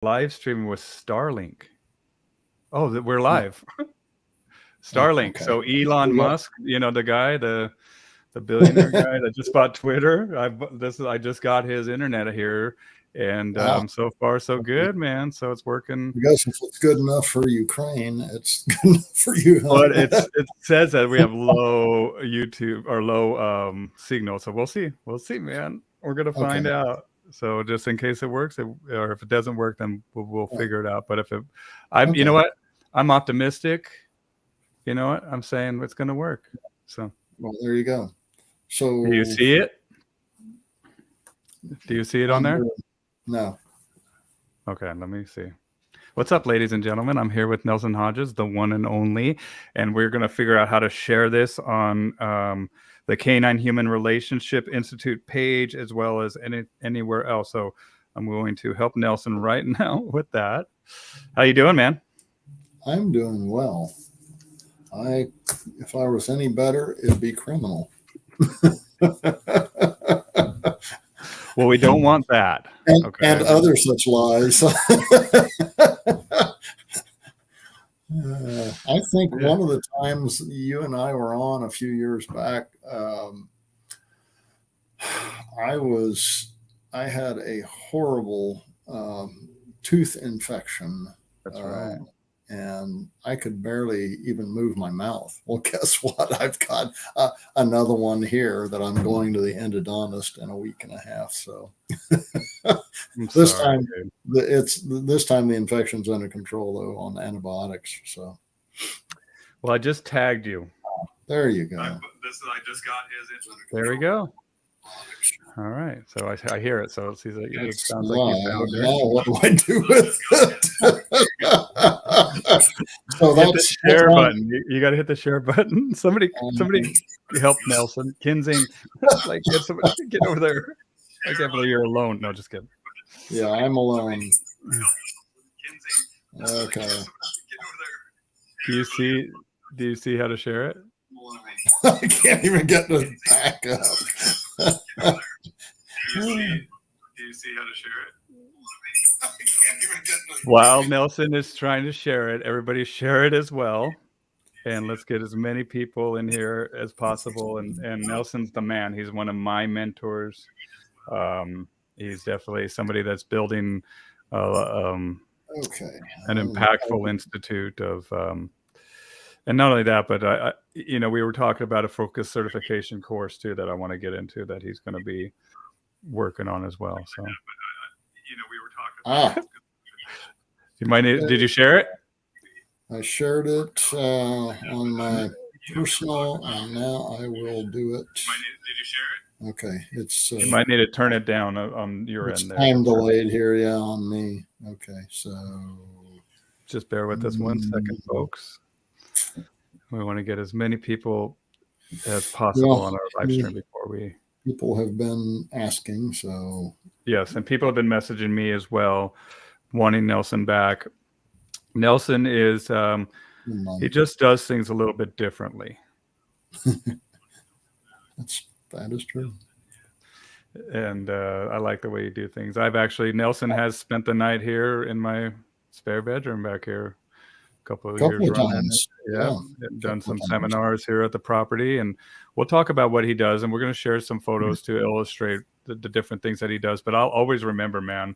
live streaming with Starlink. Oh, we're Oh, live. Starlink. okay. So Elon Yep. Musk, the guy, the billionaire guy that just bought Twitter. I just got his internet here, and Wow. so far so good, man. So it's working. I guess if it's good enough for Ukraine, it's good enough for you, But huh? it says that we have low YouTube or low signal. So we'll see. We'll see, man. We're gonna find Okay. out. So just in case it works, or if it doesn't work, then we'll Yeah. figure it out. But if you know Okay. what, I'm optimistic. You know what, I'm saying it's gonna work. So Well, there you go. do you So see it? Do you see it on I'm there? doing no. Okay, let me see. What's up, ladies and gentlemen? I'm here with Nelson Hodges, the one and only, and we're going to figure out how to share this on the Canine-Human Relationship Institute page, as well as anywhere else. So I'm going to help Nelson right now with that. How you doing, man? I'm doing well. If I was any better, it'd be criminal. Well, we don't want that. Okay. And other such lies. I think Yeah. one of the times you and I were on a few years back, I had a horrible tooth infection. That's right. And I could barely even move my mouth. Well, guess what? I've got another one here that I'm going to the endodontist in a week and a half. So this time, this time the infection's under control though on antibiotics. So, well, I just tagged you. There you go. I just got his. There we go. All right, so I hear it. So it sounds like you found it. Now what do I do with it? So hit the share button. You got to hit the share button. Somebody help Nelson. Kinsey, like get over there. I can't believe you're alone. No, just kidding. Yeah, I'm alone. Okay. Do you see how to share it? I can't even get to back up. Do you see how to share it? I can't even get to... While Nelson is trying to share it, everybody share it as well. And let's get as many people in here as possible. And Nelson's the man. He's one of my mentors. He's definitely somebody that's building an impactful institute of and not only that, but we were talking about a focus certification course too that I want to get into that he's going to be working on as well. So we were talking about you might need, did you share it? I shared it on my personal, and now I will do it. Did you share it? Okay, it's you might need to turn it down on your end there. Time delayed here, yeah, on me. Okay, so just bear with us 1 second, folks. We want to get as many people as possible on our live stream before we. People have been asking, so yes, and people have been messaging me as well, wanting Nelson back. Nelson is he just does things a little bit differently. That is true. And I like the way you do things. Nelson has spent the night here in my spare bedroom back here a couple of years times. Yeah, done some seminars here at the property, and we'll talk about what he does, and we're going to share some photos to illustrate the different things that he does. But I'll always remember, man,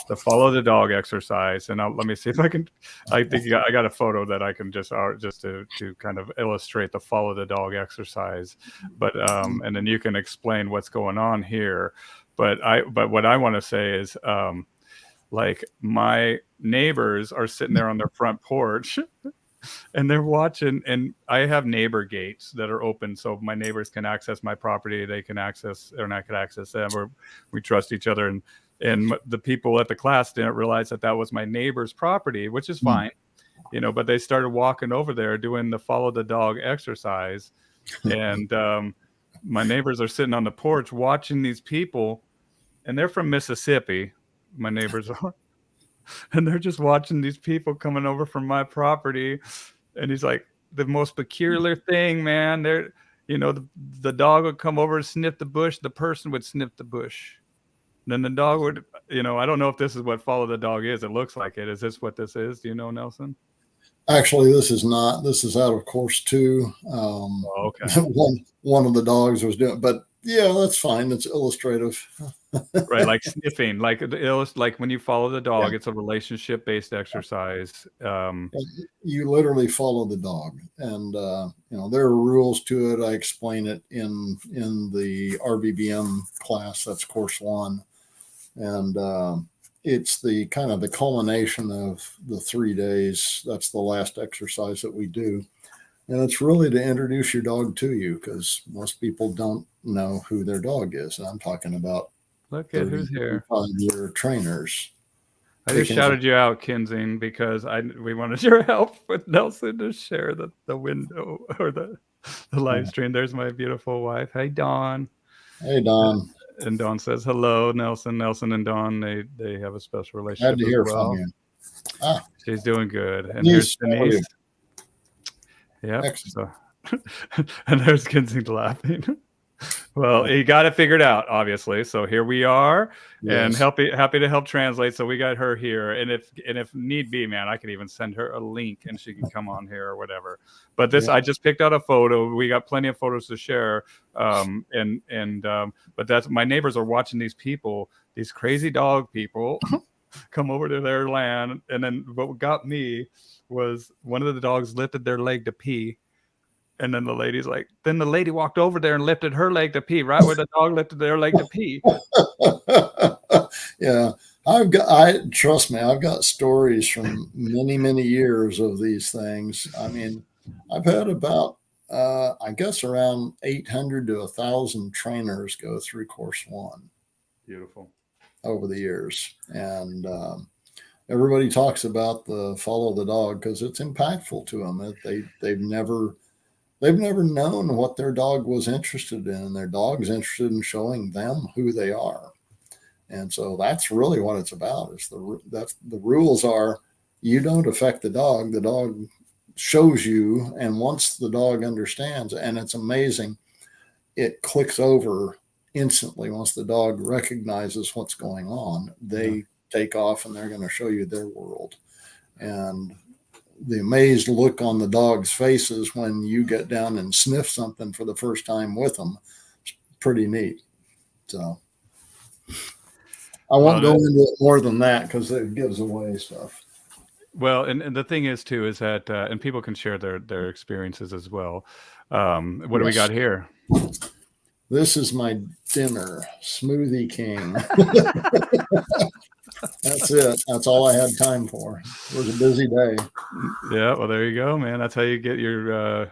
the follow the dog exercise. And let me see if I can. I think I got a photo that I can just to kind of illustrate the follow the dog exercise. But and then you can explain what's going on here. But what I want to say is, like, my neighbors are sitting there on their front porch. And they're watching, and I have neighbor gates that are open, so my neighbors can access my property. They can access, or I can access them. Or we trust each other. And the people at the class didn't realize that was my neighbor's property, which is fine, But they started walking over there doing the follow the dog exercise, and my neighbors are sitting on the porch watching these people, and they're from Mississippi. My neighbors are. And they're just watching these people coming over from my property. And he's like, the most peculiar thing, man. The dog would come over and sniff the bush. The person would sniff the bush. Then the dog would, I don't know if this is what follow the dog is. It looks like it. Is this what this is? Do you know, Nelson? Actually, this is not. This is out of course 2. Oh, okay. One of the dogs was doing, but yeah, that's fine. It's illustrative. Right, like sniffing, like when you follow the dog, Yeah. it's a relationship-based exercise. You literally follow the dog, and there are rules to it. I explain it in the RBBM class. That's course 1, and it's the kind of the culmination of the 3 days. That's the last exercise that we do, and it's really to introduce your dog to you, because most people don't know who their dog is. And I'm talking about Look at who's here. 35-year trainers. I just shouted you out, Kinzing, because we wanted your help with Nelson to share the window or the live stream. There's my beautiful wife. Hey, Dawn. Hey, Dawn. And Dawn says hello, Nelson. Nelson and Dawn, they have a special relationship. Glad to hear as well. from you. She's doing good. And here's Denise. Yep. So, and there's Kinzing laughing. Well, he got it figured out, obviously. So here we are, and happy to help translate. So we got her here, and if need be, man, I could even send her a link, and she can come on here or whatever. But I just picked out a photo. We got plenty of photos to share, but that's my neighbors are watching these people, these crazy dog people, come over to their land, and then what got me was one of the dogs lifted their leg to pee. And then the lady walked over there and lifted her leg to pee, right where the dog lifted their leg to pee. Yeah. Trust me, I've got stories from many, many years of these things. I mean, I've had about, I guess around 800 to 1,000 trainers go through course 1. Beautiful. Over the years. And, everybody talks about the follow the dog because it's impactful to them. They've never known what their dog was interested in. Their dog's interested in showing them who they are. And so that's really what it's about. The rules are, you don't affect the dog shows you. And once the dog understands, and it's amazing, it clicks over instantly. Once the dog recognizes what's going on, they take off and they're going to show you their world. And the amazed look on the dog's faces when you get down and sniff something for the first time with them, it's pretty neat. So I won't go into it more than that because it gives away stuff. Well, and the thing is too, is that, and people can share their experiences as well. What do we got here? This is my dinner, Smoothie King. That's it. That's all I had time for. It was a busy day. Yeah, well, there you go, man. That's how you get your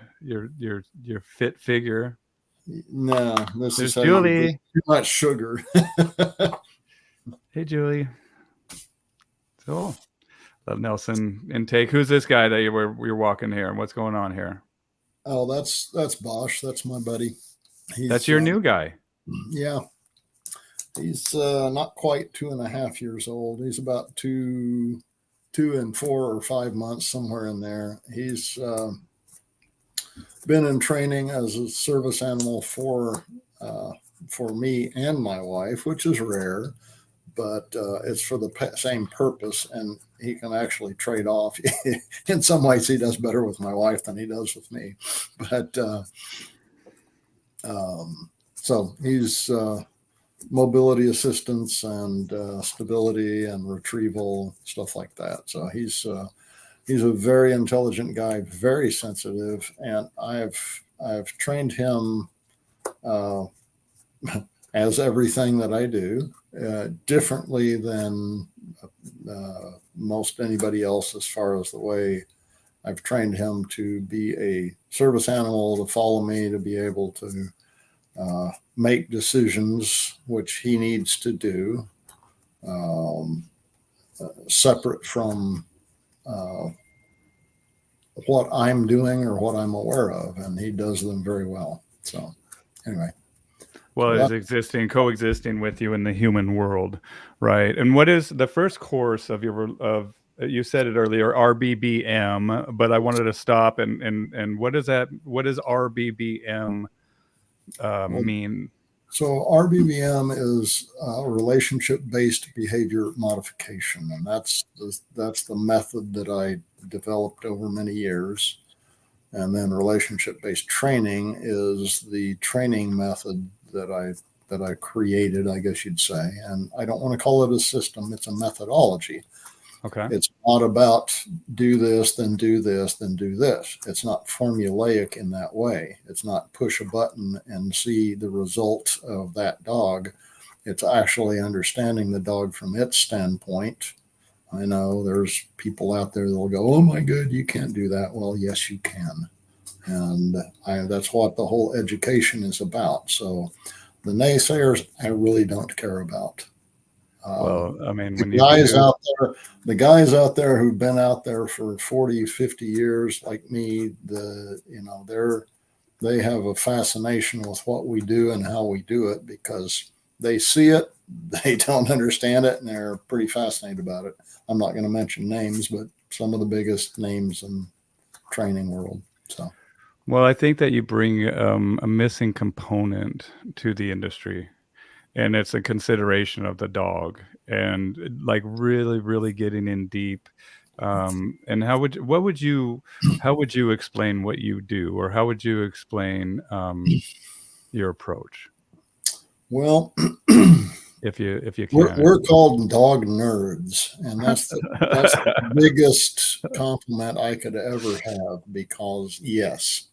fit figure. No, this is Julie. Too much sugar. Hey, Julie. So, Nelson intake. Who's this guy that you're walking here, and what's going on here? Oh, that's Bosch. That's my buddy. That's your new guy. Yeah. He's not quite 2.5 years old. He's about 2 and 4 or 5 months, somewhere in there. He's been in training as a service animal for me and my wife, which is rare, but it's for the same purpose, and he can actually trade off. In some ways, he does better with my wife than he does with me. But so he's mobility assistance and stability and retrieval, stuff like that. So he's a very intelligent guy, very sensitive, and I've trained him as everything that I do, differently than most anybody else, as far as the way I've trained him to be a service animal, to follow me, to be able to make decisions, which he needs to do, separate from what I'm doing or what I'm aware of, and he does them very well. So anyway. Well, it's coexisting with you in the human world, right? And what is the first course of you said it earlier, RBBM, but I wanted to stop and what is that? What does RBBM mean? So RBBM is relationship-based behavior modification, and that's the method that I developed over many years. And then relationship-based training is the training method that I created, I guess you'd say. And I don't want to call it a system; it's a methodology. Okay. It's not about do this, then do this, then do this. It's not formulaic in that way. It's not push a button and see the result of that dog. It's actually understanding the dog from its standpoint. I know there's people out there that'll go, oh my God, you can't do that. Well, yes, you can. And that's what the whole education is about. So the naysayers, I really don't care about. Well, I mean, The when you guys do, out there who've been out there for 40, 50 years, like me, they have a fascination with what we do and how we do it because they see it, they don't understand it, and they're pretty fascinated about it. I'm not going to mention names, but some of the biggest names in training world. So, well, I think that you bring a missing component to the industry, and it's a consideration of the dog, and like really, really getting in deep. And how would you explain what you do, or how would you explain your approach, well, if you can? we're called dog nerds, and that's the biggest compliment I could ever have because yes.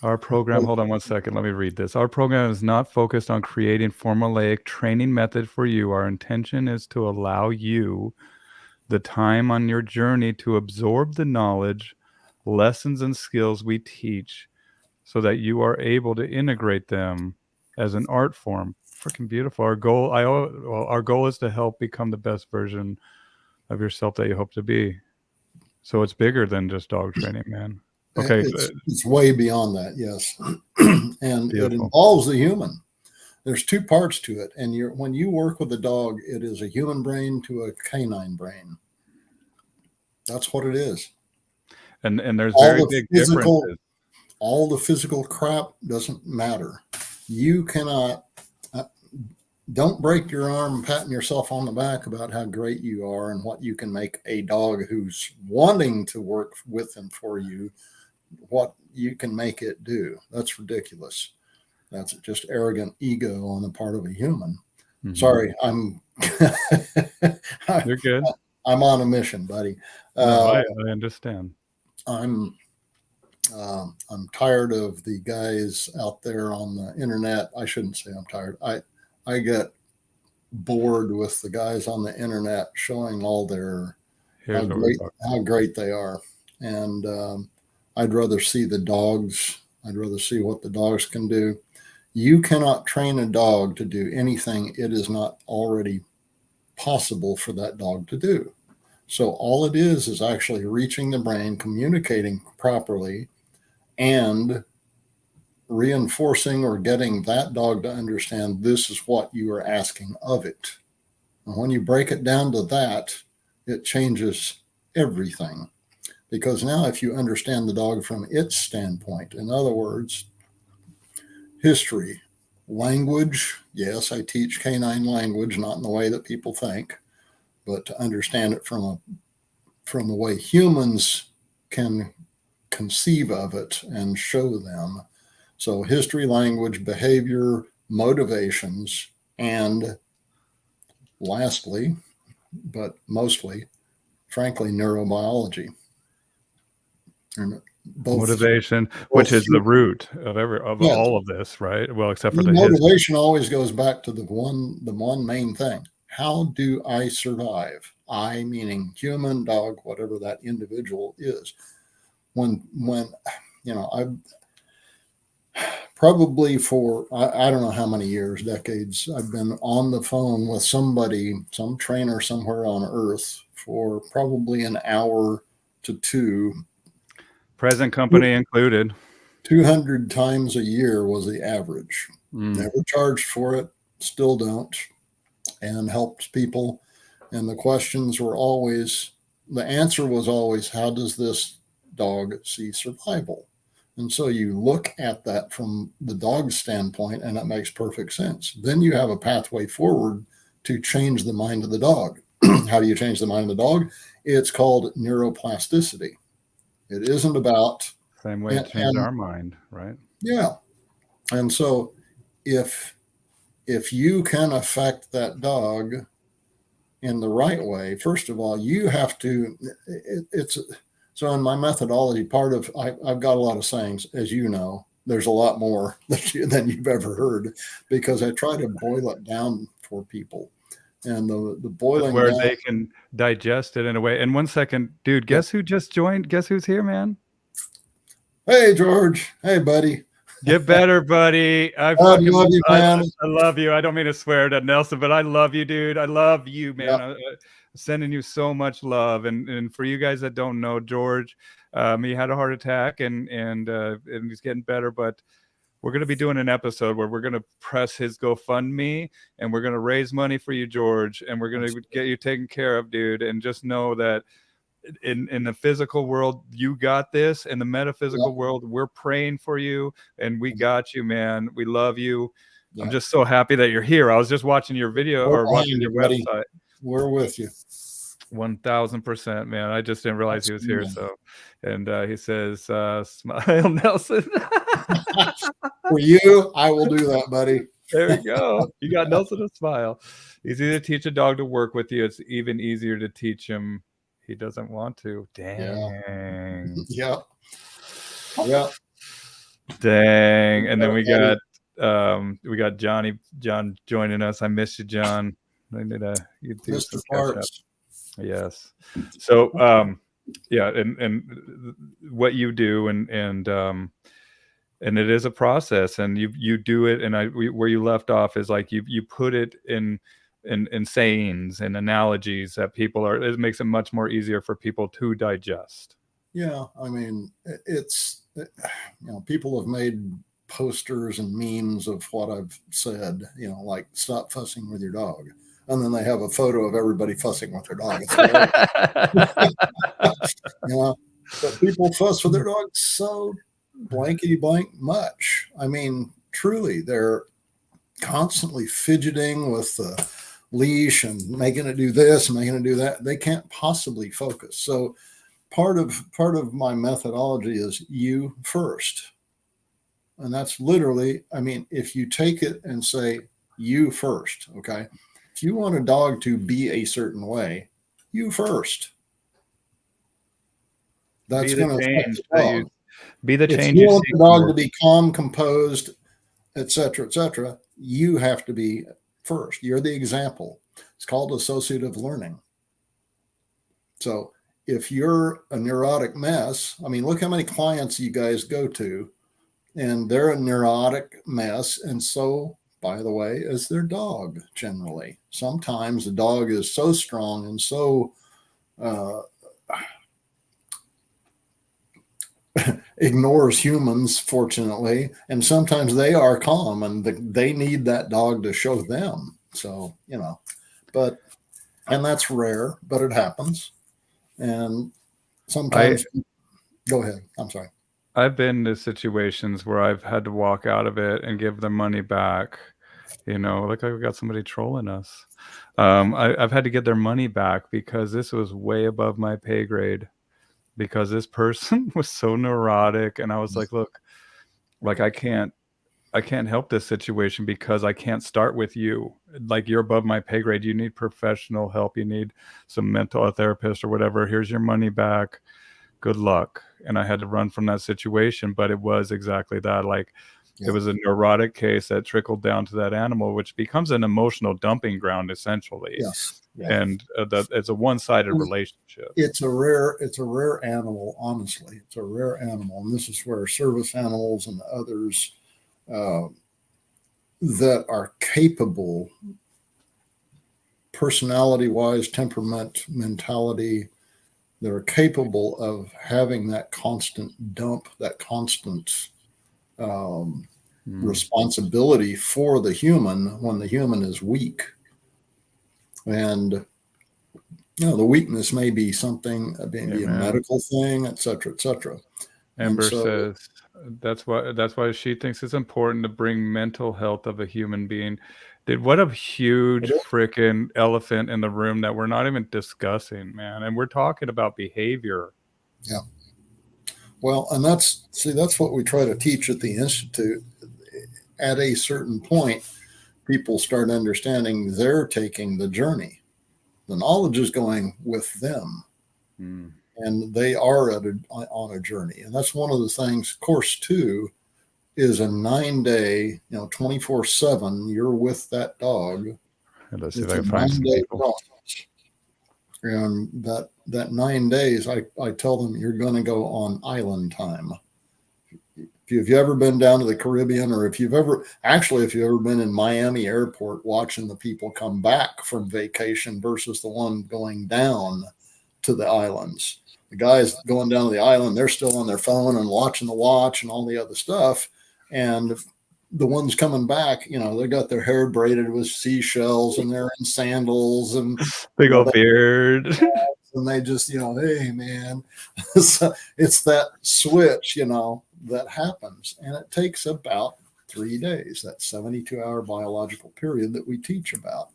Our program, hold on one second, let me read this. Our program is not focused on creating formulaic training method for you. Our intention is to allow you the time on your journey to absorb the knowledge, lessons, and skills we teach so that you are able to integrate them as an art form. Freaking beautiful. Our goal is to help become the best version of yourself that you hope to be. So it's bigger than just dog training, man. Okay. It's way beyond that, yes. And it Beautiful. involves the human. There's two parts to it. And when you work with a dog, it is a human brain to a canine brain. That's what it is. And there's very big differences. All the physical crap doesn't matter. You cannot, don't break your arm patting yourself on the back about how great you are and what you can make a dog who's wanting to work with and for you, what you can make it do. That's ridiculous. That's just arrogant ego on the part of a human. Mm-hmm. Sorry, You're good. I'm on a mission, buddy. No, I understand. I'm tired of the guys out there on the internet. I shouldn't say I'm tired. I get bored with the guys on the internet showing all their how great they are, and I'd rather see the dogs. I'd rather see what the dogs can do. You cannot train a dog to do anything it is not already possible for that dog to do. So all it is actually reaching the brain, communicating properly, and reinforcing or getting that dog to understand this is what you are asking of it. And when you break it down to that, it changes everything. Because now if you understand the dog from its standpoint, in other words, history, language, yes, I teach canine language, not in the way that people think, but to understand it from the way humans can conceive of it and show them. So history, language, behavior, motivations, and lastly, but mostly, frankly, neurobiology. Motivation, which is the root of all of this, right? Well, except for the motivation always goes back to the one main thing. How do I survive? I meaning human, dog, whatever that individual is. When I've probably for I don't know how many years, decades, I've been on the phone with somebody, some trainer somewhere on earth for probably an hour to two. Present company included. 200 times a year was the average. Never charged for it, still don't, and helped people. And the answer was always, how does this dog see survival? And so you look at that from the dog's standpoint, and it makes perfect sense. Then you have a pathway forward to change the mind of the dog. How do you change the mind of the dog? It's called neuroplasticity. It isn't about Same way to change our mind, right? Yeah. And so if you can affect that dog in the right way, first of all, you have to, so in my methodology, I've got a lot of sayings, as you know, there's a lot more than you've ever heard, because I try to boil it down for people. And the boiling where down, they can digest it in a way. And 1 second, dude, guess who just joined? Guess who's here, man? Hey, George. Hey, buddy. Get better, buddy. I love you, man. I love you. I don't mean to swear to Nelson, but I love you, dude. I love you, man. Yep. I'm sending you so much love. And for you guys that don't know, George, he had a heart attack and he's getting better. But we're going to be doing an episode where we're going to press his GoFundMe and we're going to raise money for you, George. And we're going to get you taken care of, dude. And just know that in the physical world, you got this. In the metaphysical world, we're praying for you, and we got you, man. We love you. I'm just so happy that you're here. I was just watching your video or watching your website. We're with you. 1000%, man. I just didn't realize he was here. So, and he says, smile, Nelson. For you, I will do that, buddy. There we go. You got Nelson to smile. Easy to teach a dog to work with you. It's even easier to teach him he doesn't want to. Dang. Yeah. Dang. And then we got John joining us. I miss you, John. I need to do some catch up. Yes. So and what you do and it is a process, and you do it, and where you left off is like you put it in sayings and analogies that it makes it much more easier for people to digest. Yeah, I mean, it's people have made posters and memes of what I've said, like stop fussing with your dog, and then they have a photo of everybody fussing with their dog. But people fuss with their dogs so blankety blank much. I mean, truly, they're constantly fidgeting with the leash and making it do this and making it do that. They can't possibly focus. So part of my methodology is you first. And that's literally, I mean, if you take it and say you first, okay? If you want a dog to be a certain way, you first. That's going to affect the dog. Be the change. If you want the dog to be calm, composed, etc., you have to be first. You're the example. It's called associative learning. So if you're a neurotic mess, I mean, look how many clients you guys go to, and they're a neurotic mess. And so, by the way, is their dog generally. Sometimes the dog is so strong and so ignores humans, fortunately, and sometimes they are calm and they need that dog to show them. So, and that's rare, but it happens. And sometimes go ahead. I'm sorry. I've been to situations where I've had to walk out of it and give them money back. Like we got somebody trolling us. I've had to get their money back because this was way above my pay grade. Because this person was so neurotic, and I was like, look, like I can't help this situation because I can't start with you. Like, you're above my pay grade. You need professional help. You need some mental therapist or whatever. Here's your money back. Good luck. And I had to run from that situation, but it was exactly that. Like, it was a neurotic case that trickled down to that animal, which becomes an emotional dumping ground, essentially. Yes. And it's a one-sided relationship. It's a rare animal, honestly. It's a rare animal. And this is where service animals and others that are capable, personality-wise, temperament, mentality, they're capable of having that constant dump, that constant responsibility for the human when the human is weak. And the weakness may be something, maybe a medical thing, et cetera, et cetera. Amber says, That's why she thinks it's important to bring mental health of a human being. What a huge freaking elephant in the room that we're not even discussing, man. And we're talking about behavior. Yeah. Well, and that's what we try to teach at the Institute. At a certain point, people start understanding they're taking the journey. The knowledge is going with them. And they are on a journey. And that's one of the things. Course 2 is a 9-day, 24/7. You're with that dog. And let's see if I can find some people. Process. And that 9 days, I tell them you're going to go on island time. If you've ever been down to the Caribbean, or if you've ever been in Miami airport watching the people come back from vacation versus the one going down to the islands. The guys going down to the island, they're still on their phone and watching the watch and all the other stuff. And the ones coming back, they got their hair braided with seashells and they're in sandals and big old beard. And they just, hey, man. So it's that switch, that happens. And it takes about 3 days, that 72-hour biological period that we teach about.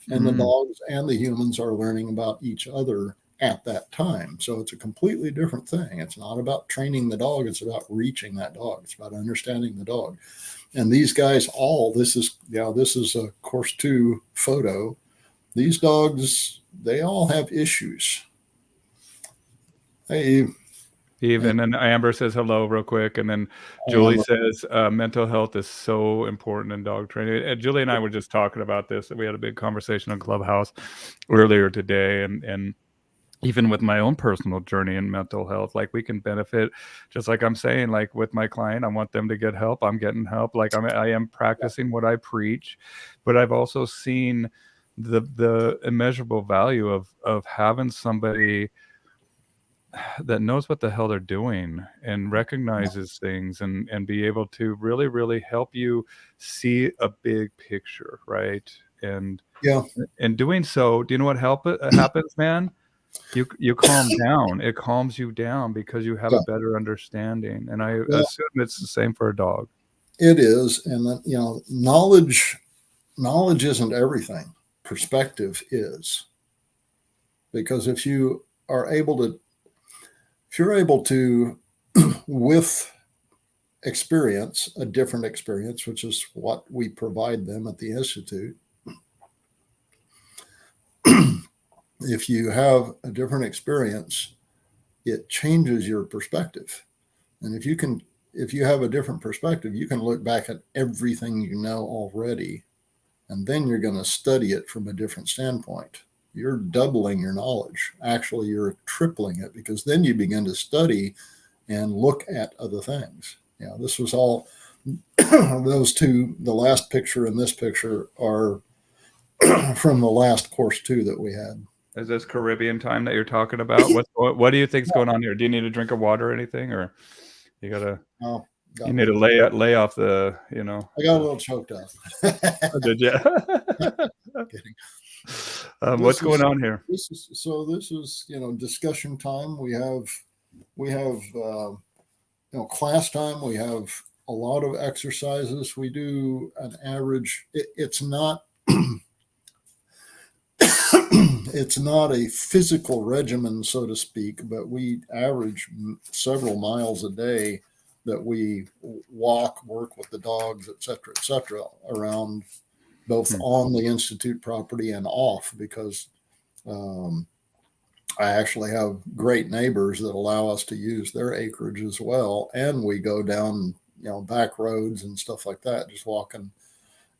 And the dogs and the humans are learning about each other at that time. So it's a completely different thing. It's not about training the dog. It's about reaching that dog. It's about understanding the dog. And these guys this is a course 2 photo. These dogs, they all have issues. Hey, Eve, and then Amber says hello real quick, and then Julie says mental health is so important in dog training. And Julie and I were just talking about this. We had a big conversation on Clubhouse earlier today, and even with my own personal journey in mental health, like we can benefit, just like I'm saying, like with my client, I want them to get help. I'm getting help. Like I am practicing what I preach, but I've also seen the immeasurable value of having somebody that knows what the hell they're doing and recognizes things and be able to really, really help you see a big picture, right? And in doing so, do you know what happens, man? You calm down. It calms you down because you have a better understanding. And I assume it's the same for a dog. It is. And knowledge isn't everything. Perspective is. Because if you're able to with experience, a different experience, which is what we provide them at the Institute, if you have a different experience, it changes your perspective. And if you have a different perspective, you can look back at everything you know already, and then you're going to study it from a different standpoint. You're doubling your knowledge. Actually, you're tripling it, because then you begin to study and look at other things. This was all those two, the last picture and this picture, are from the last course 2 that we had. Is this Caribbean time that you're talking about? What do you think's going on here? Do you need a drink of water or anything, or you gotta? Oh, you need to lay off the. I got a little choked up. Did you? Kidding. What's going on here? This is discussion time. We have class time. We have a lot of exercises. We do an average. It's not. It's not a physical regimen, so to speak, but we average several miles a day that we walk, work with the dogs, et cetera, around both on the Institute property and off, because I actually have great neighbors that allow us to use their acreage as well. And we go down, back roads and stuff like that, just walking.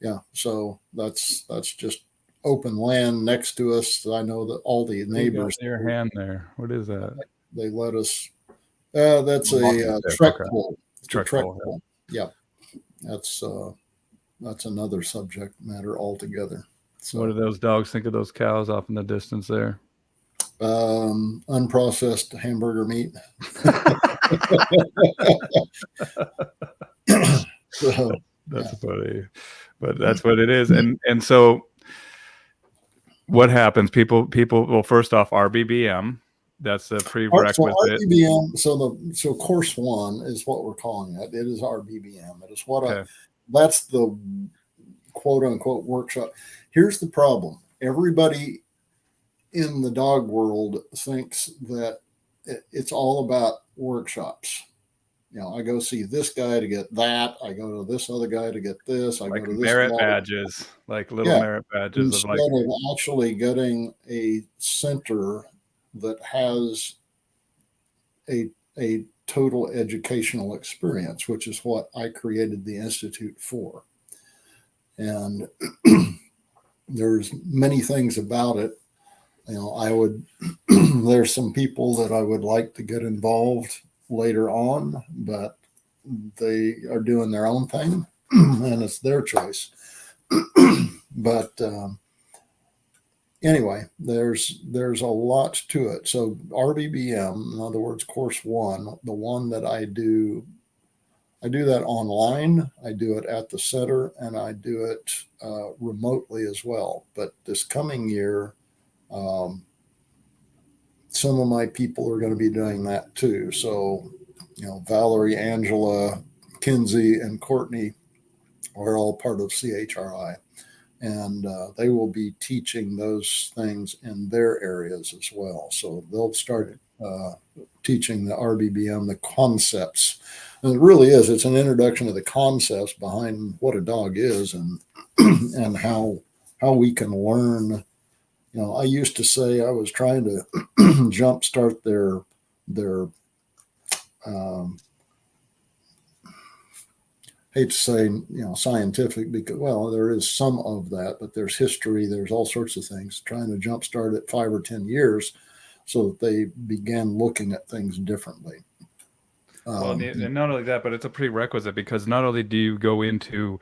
Yeah. So that's just open land next to us. I know that all the neighbors. Your hand there. What is that? They let us. That's a trek pole. Trek pole. Yeah. That's another subject matter altogether. So, what do those dogs think of those cows off in the distance there? Unprocessed hamburger meat. So, that's funny, but that's what it is. And so what happens? People, well, first off, RBBM, That's a So prerequisite. RBBM, so course one is what we're calling it. It is RBBM. It is Okay. that's the quote unquote workshop. Here's the problem. Everybody in the dog world thinks that it's all about workshops. I go see this guy to get that. I go to this other guy to get this. I Like go to this merit dog. badges, like little Yeah. merit badges of Instead like, of actually getting a center that has a total educational experience, which is what I created the Institute for. And there's many things about it. I would, there's some people that I would like to get involved later on, but they are doing their own thing and it's their choice. But anyway, there's a lot to it. So RBBM, in other words, course one, the one that I do that online. I do it at the center, and I do it remotely as well. But this coming year, some of my people are going to be doing that too. So, Valerie, Angela, Kinsey, and Courtney are all part of CHRI. And they will be teaching those things in their areas as well. So they'll start teaching the RBBM, the concepts. And it really is, it's an introduction to the concepts behind what a dog is and and how we can learn. I used to say I was trying to jumpstart their hate to say, scientific, because, well, there is some of that, but there's history, there's all sorts of things, trying to jumpstart it 5 or 10 years so that they began looking at things differently. Well, and not only that, but it's a prerequisite, because not only do you go into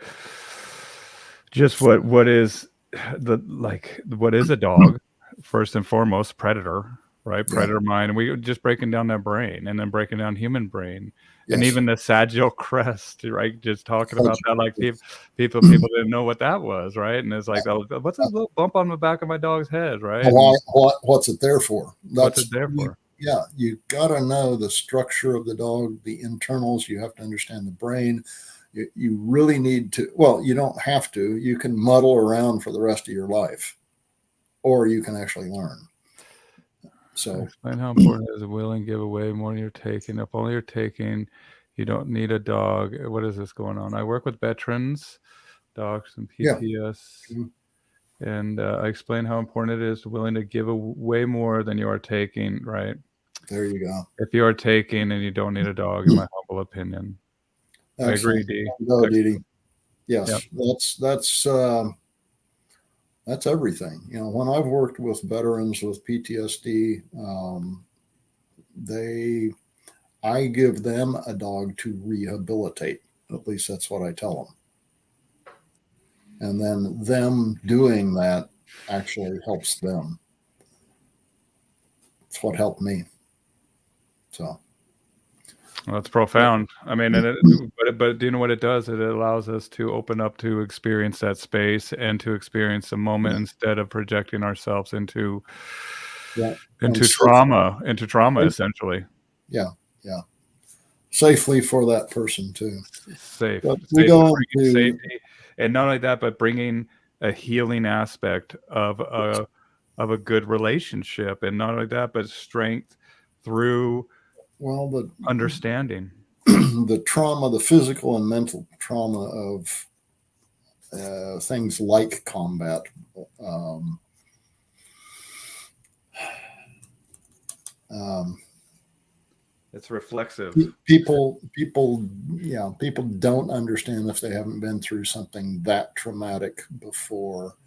just what is what is a dog, first and foremost, predator, right? Predator mind, and we just breaking down that brain, and then breaking down human brain, and even the sagittal crest, right? Just talking about that, like people didn't know what that was, right? And it's like, oh, what's this little bump on the back of my dog's head, right? What's it there for? What's it there for? Yeah, you got to know the structure of the dog, the internals. You have to understand the brain. You really need to. Well, you don't have to. You can muddle around for the rest of your life, or you can actually learn. So explain how important it is to willing give away more than you're taking. If only you're taking, you don't need a dog. What is this going on? I work with veterans, dogs, and PTS. Yeah. And I explain how important it is to willing to give away more than you are taking, right? There you go. If you are taking and you don't need a dog, in my humble opinion. Excellent. I agree, Dee. Go, Dee. Yes, yep. That's everything. When I've worked with veterans with PTSD, I give them a dog to rehabilitate. At least that's what I tell them. And then them doing that actually helps them. It's what helped me. So. Well, that's profound. I mean, but do you know what it does? It allows us to open up to experience that space and to experience a moment instead of projecting ourselves into trauma, essentially. Yeah. Safely for that person too. Safety, and not only that, but bringing a healing aspect of a good relationship, and not only that, but strength through understanding the trauma, the physical and mental trauma of things like combat. It's reflexive. People don't understand if they haven't been through something that traumatic before,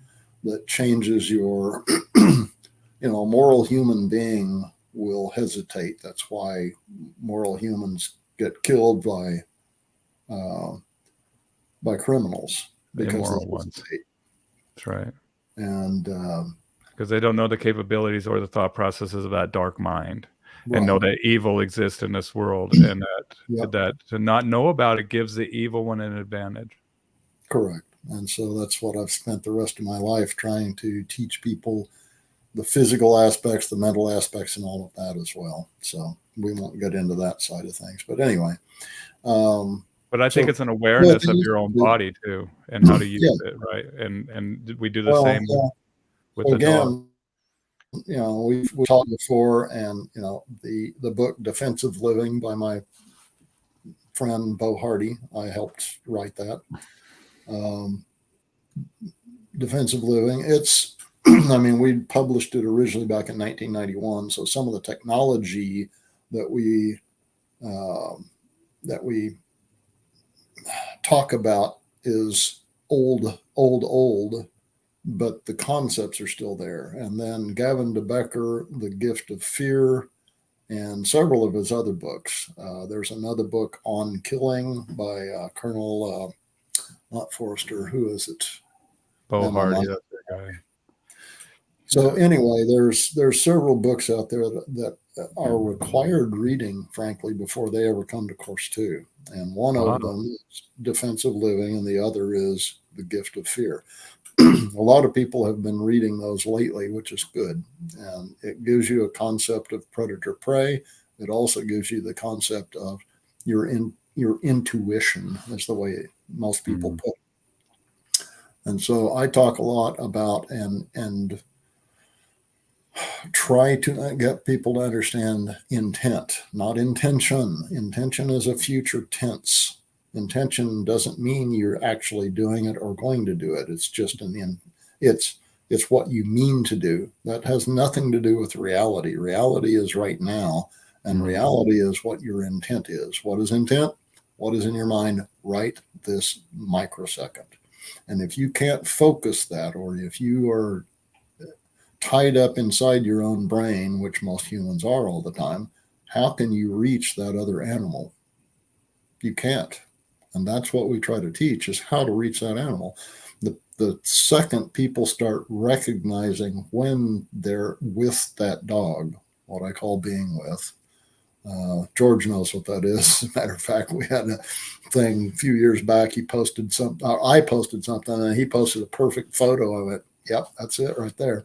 that changes your, a moral human being will hesitate. That's why moral humans get killed by criminals, because immoral ones. That's right. And because they don't know the capabilities or the thought processes of that dark mind. Right. And know that evil exists in this world, and that to not know about it gives the evil one an advantage. Correct. And so that's what I've spent the rest of my life trying to teach people, the physical aspects, the mental aspects, and all of that as well. So we won't get into that side of things. But anyway. But I think So it's an awareness of your own body too, and how to use yeah. it, right? And we do the Well, same yeah. with So the dog. again, you know, we've talked before, and you know, the book Defensive Living by my friend Bo Hardy, I helped write that. Defensive Living. It's, I mean, we published it originally back in 1991, so some of the technology that we talk about is old, but the concepts are still there. And then Gavin de Becker, The Gift of Fear, and several of his other books. There's another book on killing by Colonel, not Forrester, who is it? Bo Hardy, that's the guy. So anyway, there's several books out there that are required reading, frankly, before they ever come to course 2. And one of them is Defensive Living, and the other is The Gift of Fear. A lot of people have been reading those lately, which is good. And it gives you a concept of predator prey. It also gives you the concept of your intuition, is the way most people put it. And so I talk a lot about and try to get people to understand intent, not intention. Intention is a future tense. Intention doesn't mean you're actually doing it or going to do it. It's just it's what you mean to do. That has nothing to do with reality. Reality is right now, and reality is what your intent is. What is intent? What is in your mind right this microsecond? And if you can't focus that, or if you are tied up inside your own brain, which most humans are all the time, how can you reach that other animal? You can't. And that's what we try to teach, is how to reach that animal. The second people start recognizing when they're with that dog, what I call being with, George knows what that is. As a matter of fact, we had a thing a few years back. He posted something, I posted something, and he posted a perfect photo of it. Yep, that's it right there.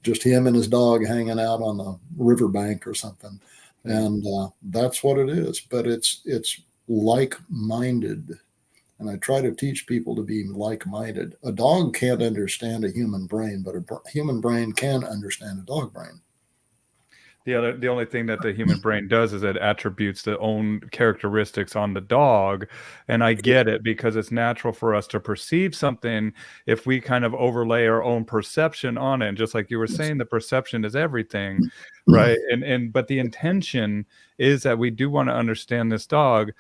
Just him and his dog hanging out on the riverbank or something. And that's what it is. But it's like-minded. And I try to teach people to be like-minded. A dog can't understand a human brain, but a human brain can understand a dog brain. The only thing that the human brain does is it attributes the own characteristics on the dog. And I get it, because it's natural for us to perceive something if we kind of overlay our own perception on it. And just like you were saying, the perception is everything, right? But the intention is that we do want to understand this dog,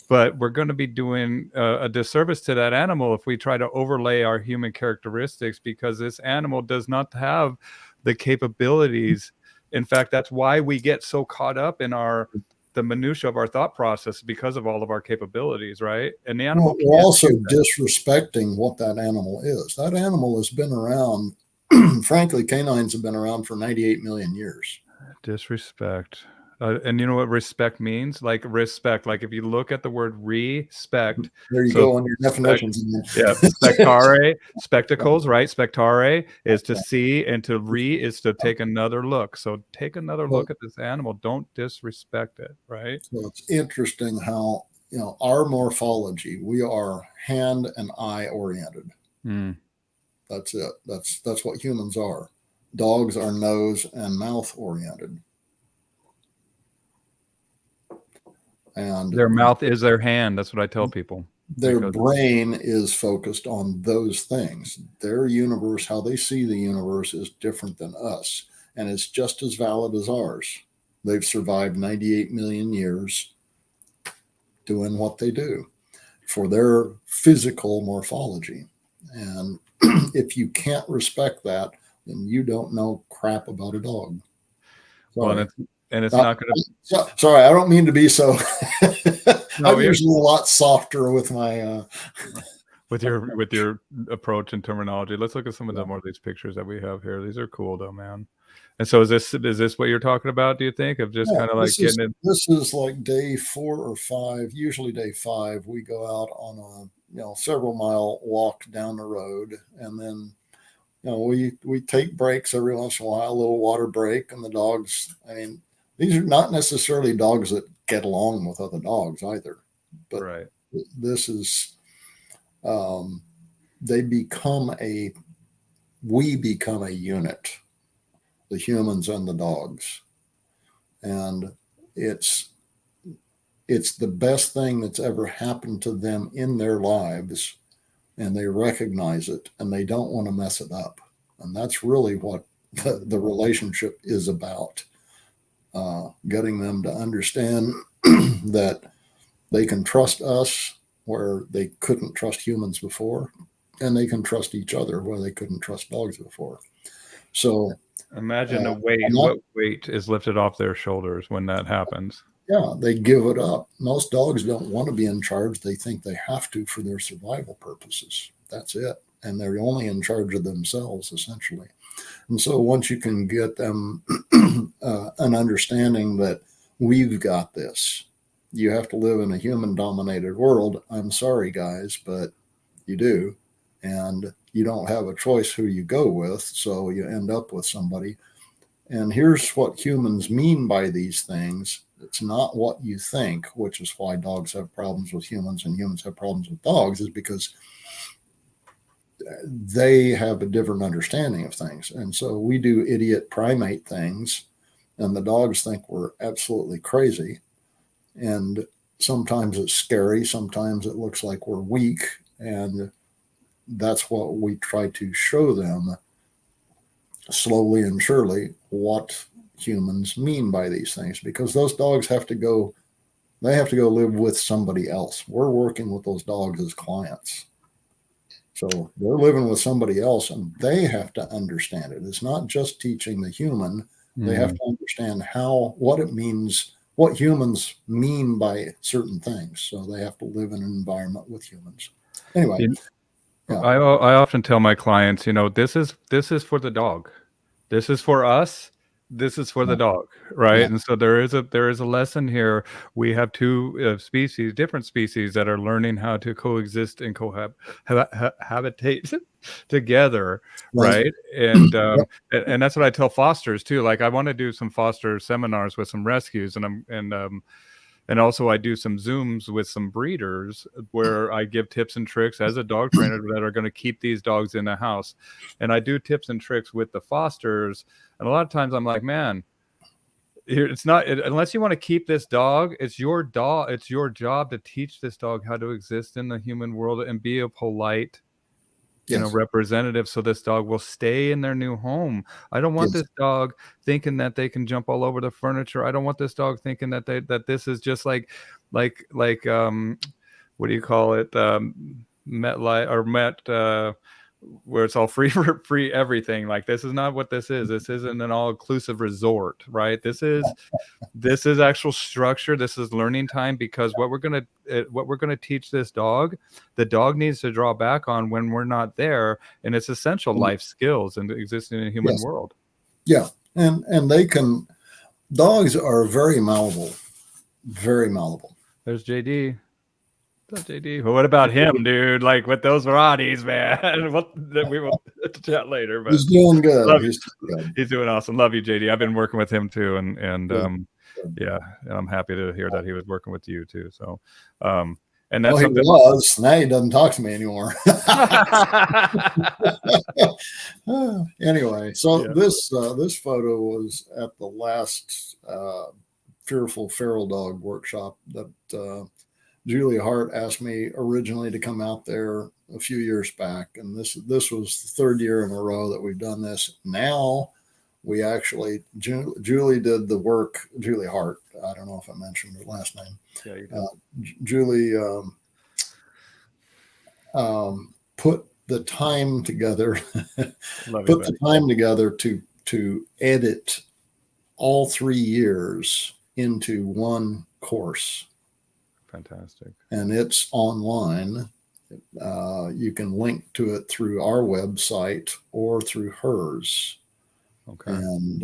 but we're going to be doing a disservice to that animal if we try to overlay our human characteristics, because this animal does not have the capabilities. In fact, that's why we get so caught up in the minutia of our thought process, because of all of our capabilities, right? And the animal we're also disrespecting what that animal is. That animal has been around. Frankly, canines have been around for 98 million years. Disrespect. And you know what respect means? Like respect. Like if you look at the word respect. There you go on your definitions. Yeah, spectare, spectacles, right? Spectare is to see, and to is to take another look. So take another look at this animal. Don't disrespect it, right? So it's interesting how, you know, our morphology, we are hand and eye oriented. That's it. That's what humans are. Dogs are nose and mouth oriented. And their mouth is their hand. That's what I tell people. Their brain is focused on those things. Their universe, how they see the universe, is different than us. And it's just as valid as ours. They've survived 98 million years doing what they do for their physical morphology. And if you can't respect that, then you don't know crap about a dog. Sorry. Well, and it's not going to. Sorry, I don't mean to be so. I'm usually a lot softer with my. With your approach and terminology. Let's look at some of the more of these pictures that we have here. These are cool, though, man. And so is this what you're talking about? Do you think, of just kind of like getting it? This is like day 4 or 5. Usually day 5, we go out on a several mile walk down the road, and then we take breaks every once in a while, a little water break, and the dogs. I mean, these are not necessarily dogs that get along with other dogs either, but Right. this is they become we become a unit, the humans and the dogs, and it's the best thing that's ever happened to them in their lives, and they recognize it and they don't want to mess it up. And that's really what the relationship is about, getting them to understand that they can trust us where they couldn't trust humans before, and they can trust each other where they couldn't trust dogs before. So Imagine uh, what weight is lifted off their shoulders when that happens. yeah, they give it up. Most dogs don't want to be in charge. They think they have to for their survival purposes. That's it. And they're only in charge of themselves, essentially. And so once you can get them an understanding that we've got this, you have to live in a human dominated world. I'm sorry, guys, but you do. And you don't have a choice who you go with. So you end up with somebody. And here's what humans mean by these things. It's not what you think, which is why dogs have problems with humans and humans have problems with dogs, is because they have a different understanding of things. And so we do idiot primate things, and the dogs think we're absolutely crazy. And sometimes it's scary. Sometimes it looks like we're weak. And that's what we try to show them slowly and surely, what humans mean by these things, because those dogs have to go live with somebody else. We're working with those dogs as clients. So they're living with somebody else, and they have to understand it. It's not just teaching the human. They have to understand what it means, what humans mean by certain things. So they have to live in an environment with humans. Anyway, yeah. I often tell my clients, this is for the dog. This is for us. This is for the dog, right? Yeah. And so there is a lesson here. We have two different species that are learning how to coexist and habitate together, right? And and that's what I tell fosters too. Like, I want to do some foster seminars with some rescues, and also I do some Zooms with some breeders where I give tips and tricks as a dog trainer that are going to keep these dogs in the house. And I do tips and tricks with the fosters. And a lot of times I'm like, man, it's not, unless you want to keep this dog, it's your dog. It's your job to teach this dog how to exist in the human world and be a polite, representative, so this dog will stay in their new home. I don't want this dog thinking that they can jump all over the furniture. I don't want this dog thinking that this is just like what do you call it? MetLife or Met where it's all free everything. Like, this is not what this is. This isn't an all-inclusive resort, right? This is actual structure. This is learning time, because what we're gonna teach this dog, the dog needs to draw back on when we're not there, and it's essential life skills and existing in a human world. Yeah, and dogs are very malleable, very malleable. There's JD. What's up, JD? Well, what about him, dude? Like, with those Rotties, man. We will chat later. But he's doing good. He's doing awesome. Love you, JD. I've been working with him too, and yeah, and I'm happy to hear that he was working with you too. So, and that's he was. Now he doesn't talk to me anymore. Anyway, so this photo was at the last Fearful Feral Dog workshop that Julie Hart asked me originally to come out there a few years back, and this was the third year in a row that we've done this. Now we actually, Julie did the work. Julie Hart. I don't know if I mentioned her last name. Yeah, you did. Julie put the time together. To edit all 3 years into one course. Fantastic. And it's online. You can link to it through our website or through hers. Okay. And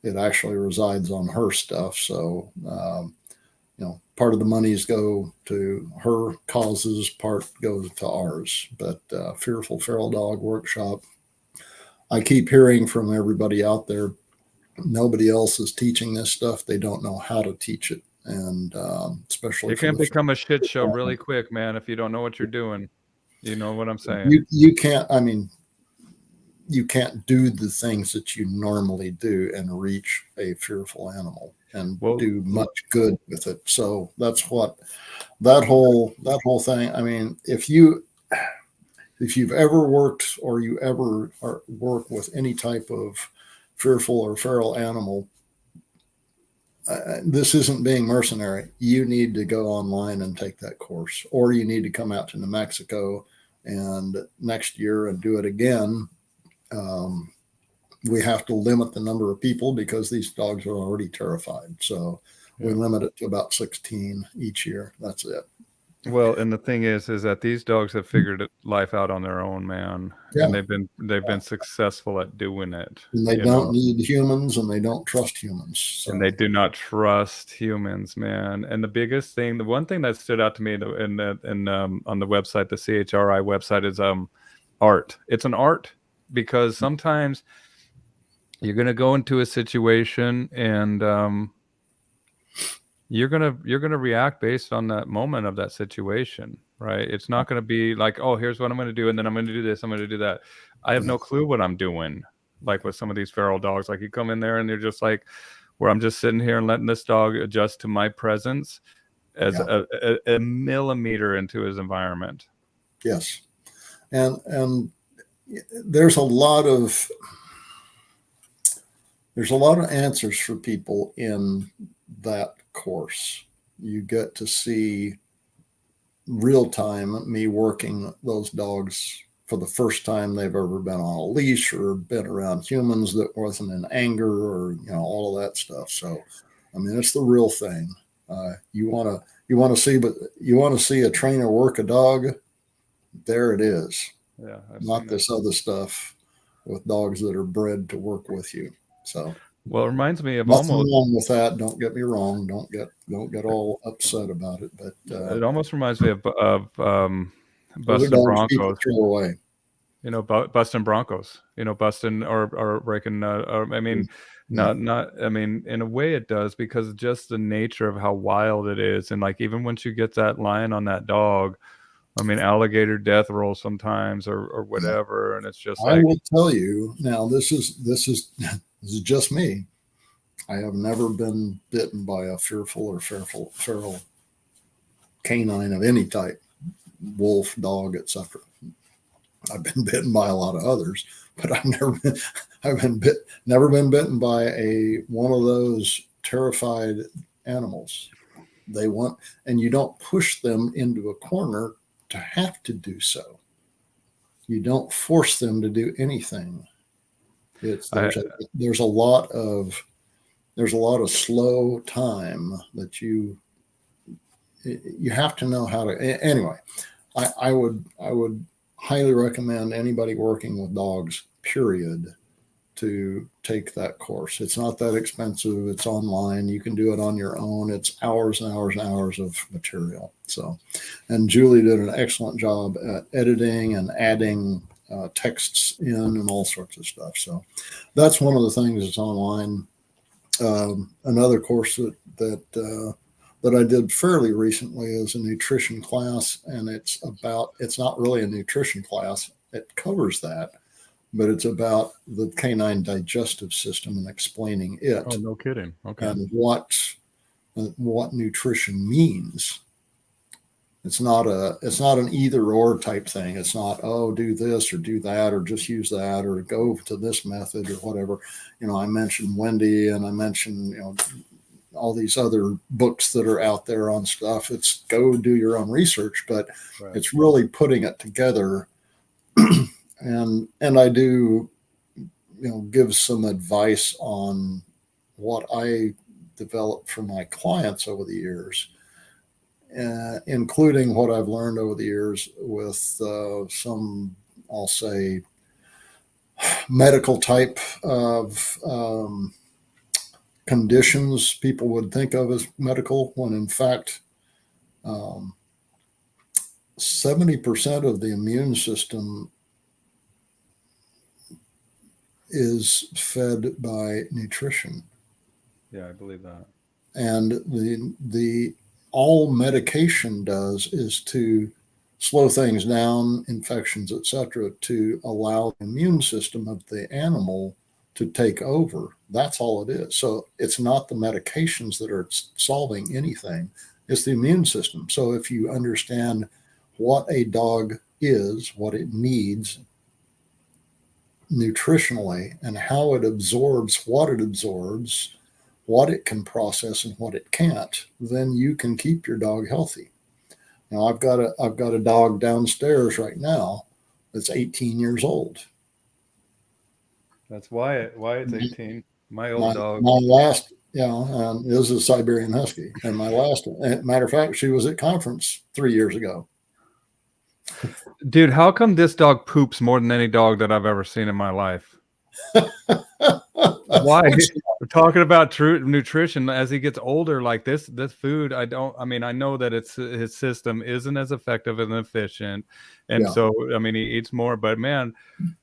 it actually resides on her stuff. So, part of the monies go to her causes, part goes to ours. But Fearful Feral Dog Workshop, I keep hearing from everybody out there, nobody else is teaching this stuff. They don't know how to teach it. And especially It for can the become a shit show really quick, man, if you don't know what you're doing. You know what I'm saying? you can't, I mean, you can't do the things that you normally do and reach a fearful animal and do much good with it. So that's what that whole thing. I mean, if you've ever worked or you ever work with any type of fearful or feral animal, this isn't being mercenary. You need to go online and take that course, or you need to come out to New Mexico and next year and do it again. We have to limit the number of people because these dogs are already terrified. So we limit it to about 16 each year. That's it. Well, and the thing is that these dogs have figured life out on their own, man, and they've been successful at doing it. And they don't need humans, and they don't trust humans. So. And they do not trust humans, man. And the biggest thing, the one thing that stood out to me on the website, the CHRI website, is art. It's an art, because sometimes you're going to go into a situation and you're gonna react based on that moment of that situation, right? It's not going to be like, oh, here's what I'm going to do, and then I'm going to do this, I'm going to do that. I have no clue what I'm doing. Like with some of these feral dogs, like you come in there and you're just like, where I'm just sitting here and letting this dog adjust to my presence as a millimeter into his environment. Yes, and there's a lot of answers for people in that course. You get to see real time me working those dogs for the first time they've ever been on a leash or been around humans that wasn't in anger, or all of that stuff. So I mean, it's the real thing. You want to see a trainer work a dog, there it is. Not this other stuff with dogs that are bred to work with you. So well, it reminds me of nothing almost wrong with that. Don't get me wrong. Don't get all upset about it. But it almost reminds me of busting Broncos. Throw away. Busting Broncos. Busting or breaking. I mean, not. I mean, in a way, it does, because just the nature of how wild it is, and like even once you get that line on that dog, I mean, alligator death roll sometimes or whatever, and it's just like, I will tell you now. This is just me. I have never been bitten by a fearful or feral canine of any type, wolf, dog, etc. I've been bitten by a lot of others, but I've never been bitten by one of those terrified animals. They want, and you don't push them into a corner to have to do so. You don't force them to do anything. There's a lot of slow time that you have to know how to. Anyway, I would highly recommend anybody working with dogs, period, to take that course. It's not that expensive. It's online. You can do it on your own. It's hours and hours and hours of material. So, and Julie did an excellent job at editing and adding texts in and all sorts of stuff. So that's one of the things that's online. Another course that I did fairly recently is a nutrition class, and it's not really a nutrition class. It covers that, but it's about the canine digestive system and explaining it. Oh, no kidding. Okay. And what nutrition means. It's not an either or type thing. It's not, oh, do this or do that, or just use that, or go to this method or whatever. I mentioned Wendy, and I mentioned, all these other books that are out there on stuff. It's go do your own research, but It's really putting it together. and I do, give some advice on what I developed for my clients over the years, including what I've learned over the years with some, I'll say, medical type of conditions people would think of as medical, when in fact 70% of the immune system is fed by nutrition. Yeah, I believe that. And the all medication does is to slow things down, infections, etc., to allow the immune system of the animal to take over. That's all it is. So it's not the medications that are solving anything, it's the immune system. So if you understand what a dog is, what it needs nutritionally, and how it absorbs, what it can process and what it can't, then you can keep your dog healthy. Now I've got a dog downstairs right now that's 18 years old. That's Wyatt. Wyatt's 18. My old My dog. my last, this is a Siberian Husky, and my last, matter of fact, she was at conference 3 years ago. Dude, how come this dog poops more than any dog that I've ever seen in my life? Why? We're talking about true nutrition. As he gets older, like this food, I know that his system isn't as effective and efficient, and Yeah. so I mean he eats more. But man,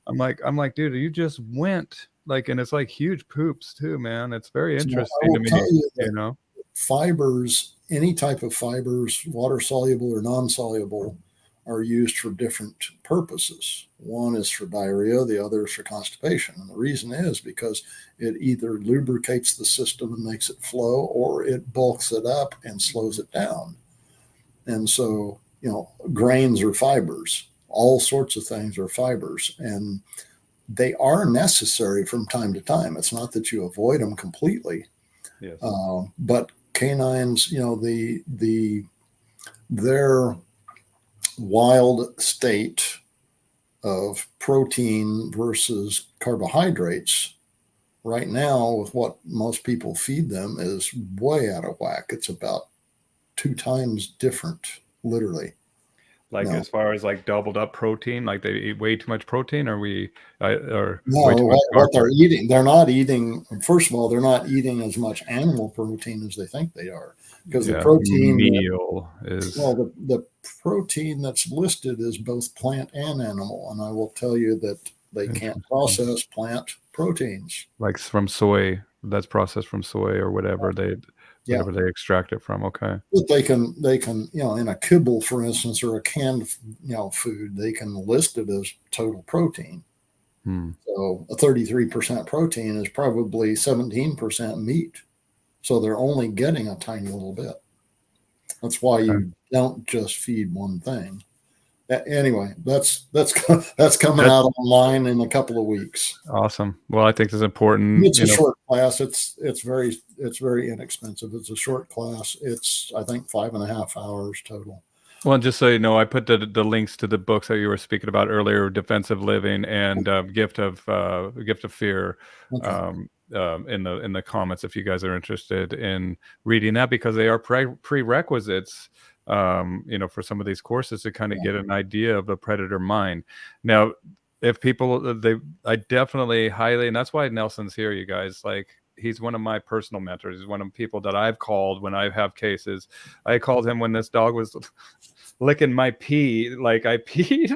I'm like, dude, you just went like, and it's like huge poops too, man. It's very So I interesting to will me, tell you that you know. fibers, any type of fibers, water soluble or non soluble, are used for different purposes. One is for diarrhea, the other is for constipation. And the reason is because it either lubricates the system and makes it flow, or it bulks it up and slows it down. And so, grains are fibers, all sorts of things are fibers, and they are necessary from time to time. It's not that you avoid them completely. Yes. But canines, their wild state of protein versus carbohydrates right now, with what most people feed them, is way out of whack. It's about 2 times different, literally. Like No. as far as like doubled up protein, like they eat way too much protein, or way No, too much what carb? they're eating, they're not eating. First of all, they're not eating as much animal protein as they think they are, because the Yeah, protein, meal is the protein that's listed is both plant and animal, and I will tell you that they can't interesting. process plant proteins. Like from soy, that's processed from soy or whatever they Yeah, extract it from. Okay. but they can, in a kibble, for instance, or a canned, food, they can list it as total protein. So a 33% protein is probably 17% meat. So they're only getting a tiny little bit. That's why you don't just feed one thing. Anyway, that's coming out online in a couple of weeks. Awesome. Well, I think it's important. It's a short class. It's very inexpensive. It's a short class. It's, I think, 5.5 hours total. Well, just so you know, I put the links to the books that you were speaking about earlier, Defensive Living and Gift of Fear, Okay. in the comments if you guys are interested in reading that, because they are prerequisites, for some of these courses to kind of get an idea of the predator mind. Now, if people, I definitely highly, and that's why Nelson's here, you guys, like, he's one of my personal mentors. He's one of the people that I've called when I have cases. I called him when this dog was licking my pee. Like I peed.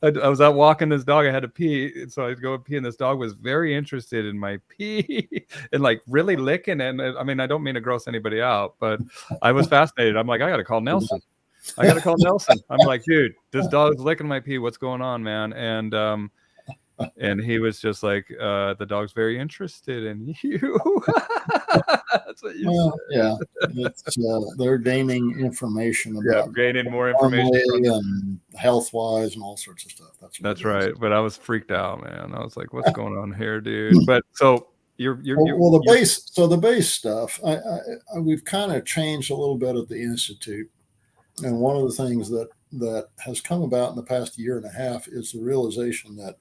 I was out walking this dog. I had to pee. So I'd go pee, and this dog was very interested in my pee and like really licking. And I mean, I don't mean to gross anybody out, but I was fascinated. I'm like, I got to call Nelson. I got to call Nelson. I'm like, dude, this dog's licking my pee. What's going on, man? And he was just like, the dog's very interested in you. That's what you said. Yeah, it's, they're gaining information about gaining more information and health wise and all sorts of stuff. That's right. But I was freaked out, man. I was like, what's going on here, dude? But so the base stuff, we've kind of changed a little bit at the Institute. And one of the things that has come about in the past 1.5 years is the realization that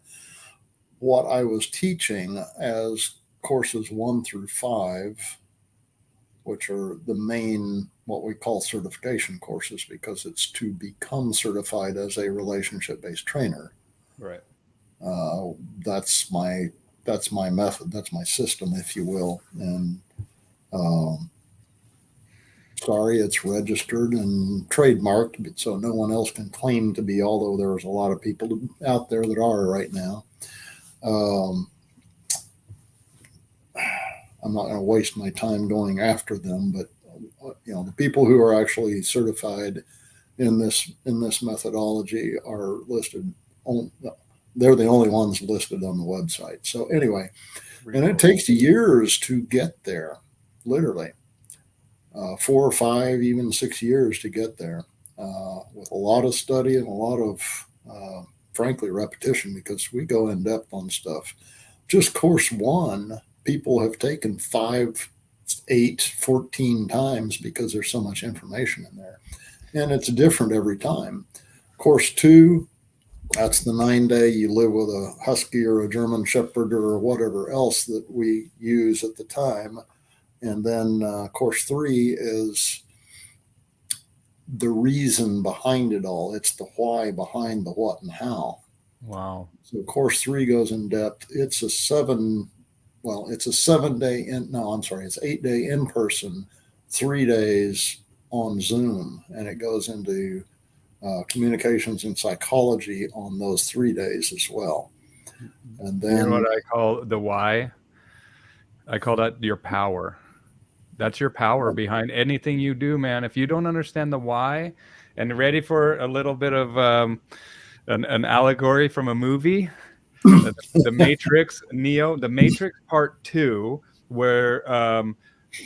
what I was teaching as courses 1 through 5, which are the main, what we call certification courses, because it's to become certified as a relationship-based trainer. Right. That's my method. That's my system, if you will. And sorry, it's registered and trademarked, so no one else can claim to be, although there's a lot of people out there that are right now. I'm not going to waste my time going after them, but the people who are actually certified in this methodology are listed on, they're the only ones listed on the website. So anyway, and it takes years to get there, literally 4 or 5, even 6 years to get there, with a lot of study and a lot of, frankly, repetition, because we go in depth on stuff. Just course 1, people have taken 5, 8, 14 times because there's so much information in there. And it's different every time. Course 2, that's the 9-day. You live with a husky or a German shepherd or whatever else that we use at the time. And then course 3 is the reason behind it all. It's the why behind the what and how. Wow. So course 3 goes in depth. It's a 7-day it's 8-day in person, 3 days on Zoom, and it goes into communications and psychology on those 3 days as well. And then, you know what I call the why? I call that your power. That's your power behind anything you do, man. If you don't understand the why, and ready for a little bit of an allegory from a movie, the Matrix, Neo, the Matrix Part 2, where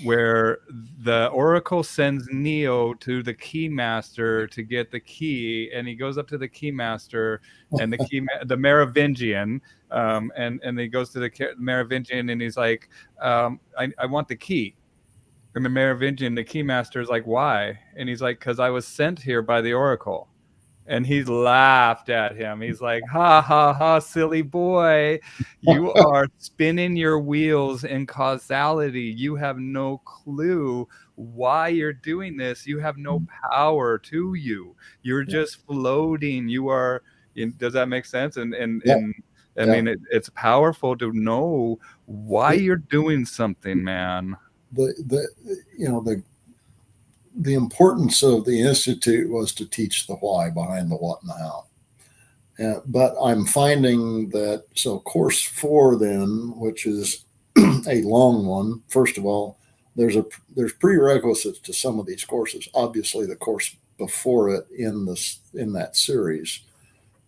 the Oracle sends Neo to the Keymaster to get the key, and he goes up to the Keymaster and the Merovingian, and he goes to the Merovingian, and he's like, I want the key. And the Merovingian, the Keymaster, is like, why? And he's like, because I was sent here by the Oracle. And he laughed at him. He's like, ha, ha, ha, silly boy. You are spinning your wheels in causality. You have no clue why you're doing this. You have no power to you. You're just floating. You are, does that make sense? And I mean, it's powerful to know why you're doing something, man. The importance of the Institute was to teach the why behind the what and the how. But I'm finding that, so course 4 then, which is a long one, first of all, there's prerequisites to some of these courses. Obviously, the course before it in that series,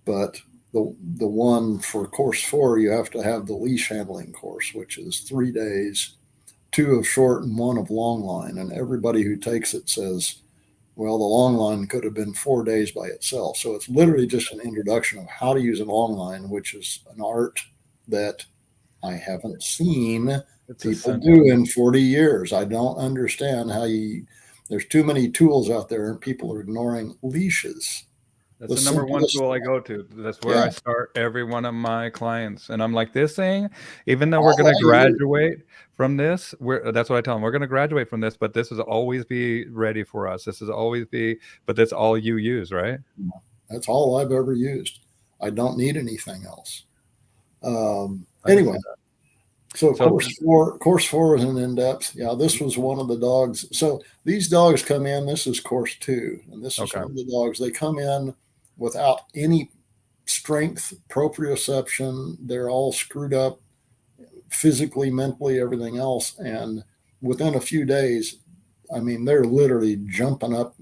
but the one for course 4, you have to have the leash handling course, which is 3 days, 2 of short and 1 of long line. And everybody who takes it says, well, the long line could have been 4 days by itself. So it's literally just an introduction of how to use a long line, which is an art that I haven't seen people do in 40 years. I don't understand how there's too many tools out there and people are ignoring leashes. That's the number one tool I go to. That's where I start every one of my clients. And I'm like, this thing, even though we're going to graduate from this, that's what I tell them. We're going to graduate from this, but this is always be ready for us. This is always but that's all you use, right? That's all I've ever used. I don't need anything else. Anyway, so course 4 is an in-depth. Yeah, this was one of the dogs. So these dogs come in, this is course 2, and this is one of the dogs. They come in without any strength, proprioception. They're all screwed up physically, mentally, everything else. And within a few days, I mean, they're literally jumping up.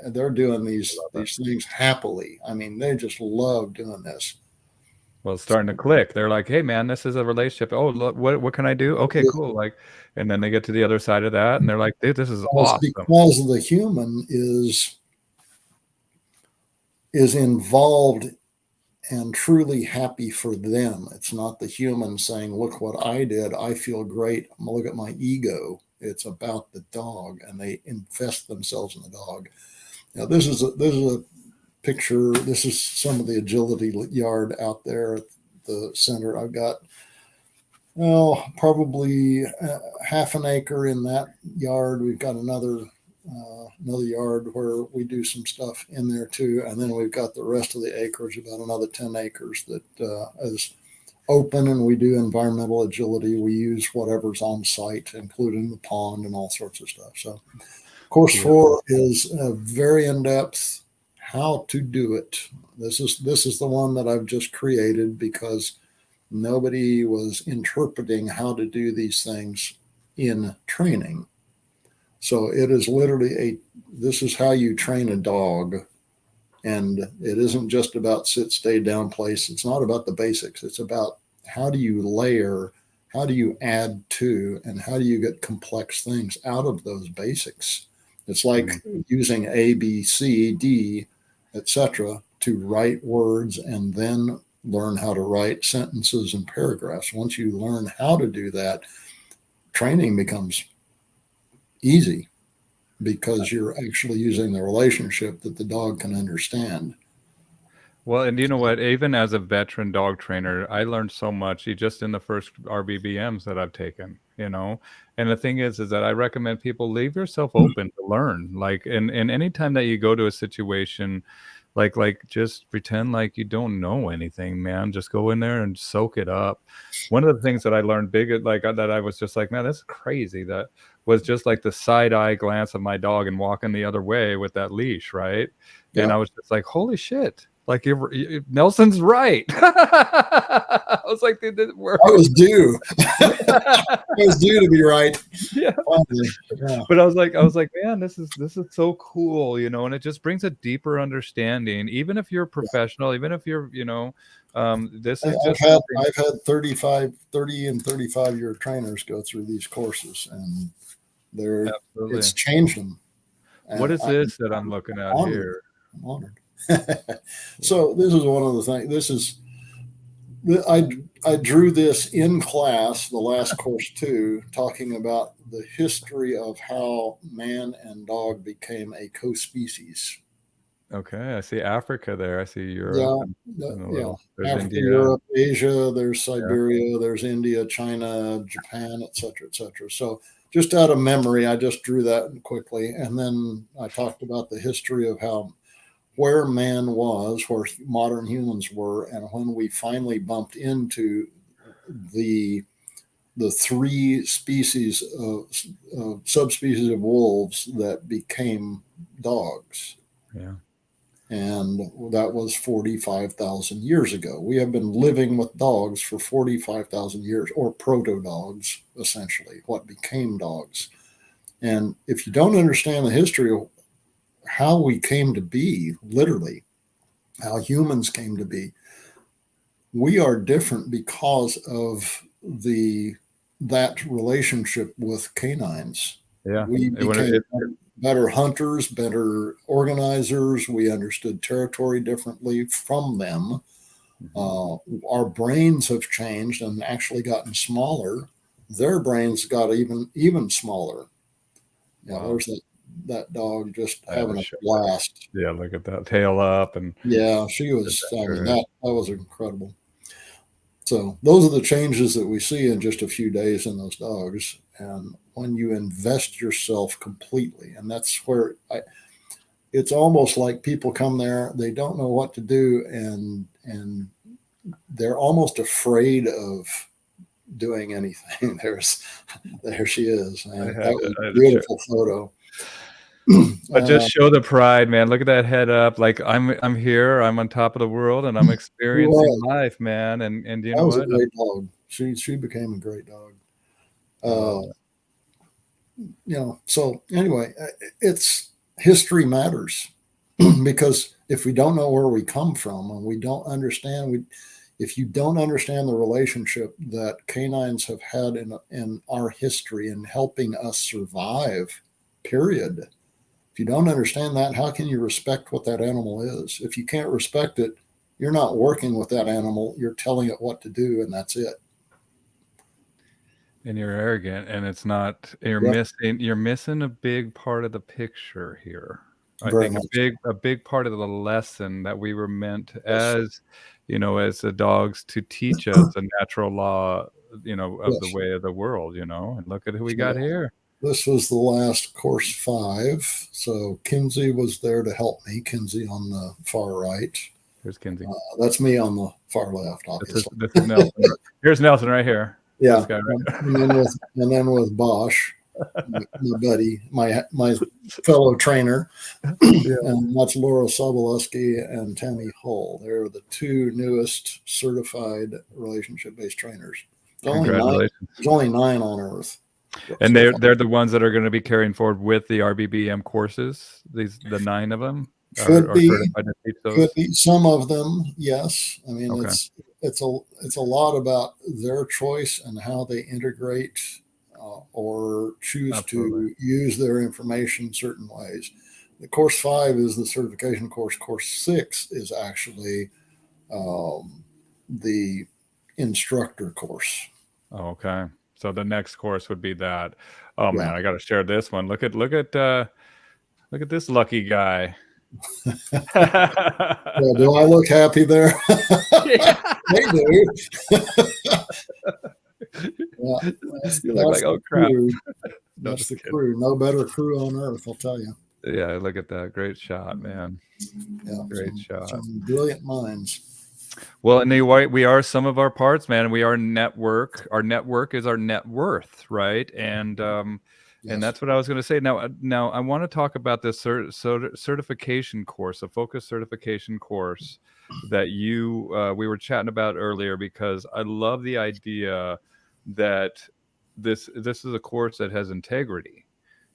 They're doing these things happily. I mean, they just love doing this. Well, it's starting to click. They're like, hey, man, this is a relationship. Oh, look, what can I do? Okay, cool. Like, and then they get to the other side of that, and they're like, dude, this is awesome. Because the human is involved and truly happy for them. It's not the human saying, look what I did. I feel great. I'm gonna look at my ego. It's about the dog, and they invest themselves in the dog. Now, this is a picture. This is some of the agility yard out there at the center. I've got, probably half an acre in that yard. We've got another yard where we do some stuff in there too. And then we've got the rest of the acreage, about another 10 acres that is open, and we do environmental agility. We use whatever's on site, including the pond and all sorts of stuff. So course 4 is very in-depth how to do it. This is the one that I've just created because nobody was interpreting how to do these things in training. So it is literally this is how you train a dog. And it isn't just about sit, stay, down, place. It's not about the basics. It's about how do you layer, how do you add to, and how do you get complex things out of those basics. It's like using A, B, C, D, etc. to write words and then learn how to write sentences and paragraphs. Once you learn how to do that, training becomes easy because you're actually using the relationship that the dog can understand. Well, and you know what? Even as a veteran dog trainer, I learned so much just in the first RBBMs that I've taken, you know? And the thing is that I recommend people leave yourself open to learn. Like, and anytime that you go to a situation, like just pretend like you don't know anything, man. Just go in there and soak it up. One of the things that I learned that I was just like, man, that's crazy. That was just like the side eye glance of my dog and walking the other way with that leash, right? And I was just like, holy shit. Like Nelson's right. I was like, dude, I was due. I was due to be right. Yeah. Yeah. But I was like, man, this is so cool, you know, and it just brings a deeper understanding, even if you're a professional, even if you're, you know, this is just I've had 30 and 35-year trainers go through these courses, and it's changed them. What is this that I'm looking at here? I'm honored. So this is one of the things. I drew this in class, the last course too, talking about the history of how man and dog became a co-species. Okay, I see Africa there. I see Europe. Yeah. Africa, Europe, Asia. There's Siberia. There's India, China, Japan, etc., etc. So just out of memory, I just drew that quickly, and then I talked about the history of where man was, where modern humans were, and when we finally bumped into the three species of subspecies of wolves that became dogs. Yeah. And that was 45,000 years ago. We have been living with dogs for 45,000 years, or proto-dogs, essentially, what became dogs. And if you don't understand the history of how we came to be, literally, how humans came to be, we are different because of that relationship with canines. Yeah. We became better hunters, better organizers. We understood territory differently from them. Our brains have changed and actually gotten smaller. Their brains got even smaller. Yeah, wow. There's that dog just having a blast. Yeah, look at that, tail up, and yeah, she was. I mean, that was incredible. So those are the changes that we see in just a few days in those dogs. And when you invest yourself completely, and that's where it's almost like people come there, they don't know what to do, and they're almost afraid of doing anything. There she is. And that was a beautiful photo. But just show the pride, man. Look at that head up. Like I'm here. I'm on top of the world, and I'm experiencing life, man. And you know what? That was a great dog. She became a great dog. You know. So anyway, it's history matters because if we don't know where we come from and we don't understand, if you don't understand the relationship that canines have had in our history in helping us survive, period. If you don't understand that, how can you respect what that animal is? If you can't respect it, you're not working with that animal. You're telling it what to do, and that's it. And you're arrogant, and it's not. You're missing a big part of the picture here. I think a big part of the lesson that we were meant as, you know, as the dogs to teach us a natural law, you know, of the way of the world, you know. And look at who we got here. This was the last course 5. So Kinsey was there to help me. Kinsey on the far right. Here's Kinsey. That's me on the far left, obviously. This is Nelson. Here's Nelson right here. Yeah. This guy right and then with Bosch, my buddy, my fellow trainer. And that's Laura Sobolewski and Tammy Hull. They're the 2 newest certified relationship-based trainers. There's only 9 on Earth. And they're the ones that are going to be carrying forward with the RBBM courses. The 9 of them are certified to teach those. Could be some of them, yes. I mean, Okay. it's a lot about their choice and how they integrate or choose Absolutely. to use their information certain ways. The course 5 is the certification course. Course 6 is actually the instructor course. Oh, okay. So the next course would be that. Oh Yeah. man, I got to share this one. Look at this lucky guy. Yeah, do I look happy there? Yeah. They do. Yeah, You look like, oh crap. Crew. No, That's just the kidding. crew. No better crew on earth, I'll tell you. Yeah, look at that. Great shot, man. Yeah, Great shot. Some brilliant minds. Well, and we are some of our parts, man. We are network. Our network is our net worth, right? And Yes. that's what I was going to say. Now I want to talk about this certification course, a focus certification course that we were chatting about earlier, because I love the idea that this is a course that has integrity,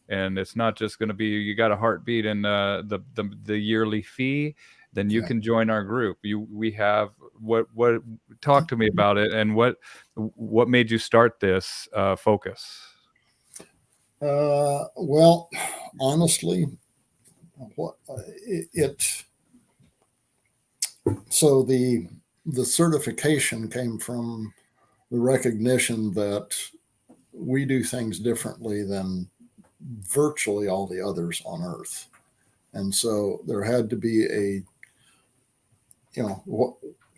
and it's not just going to be you got a heartbeat and the yearly fee, then you can join our group. We have what talk to me about it, and what made you start this focus? Well, honestly, so the certification came from the recognition that we do things differently than virtually all the others on Earth. And so there had to be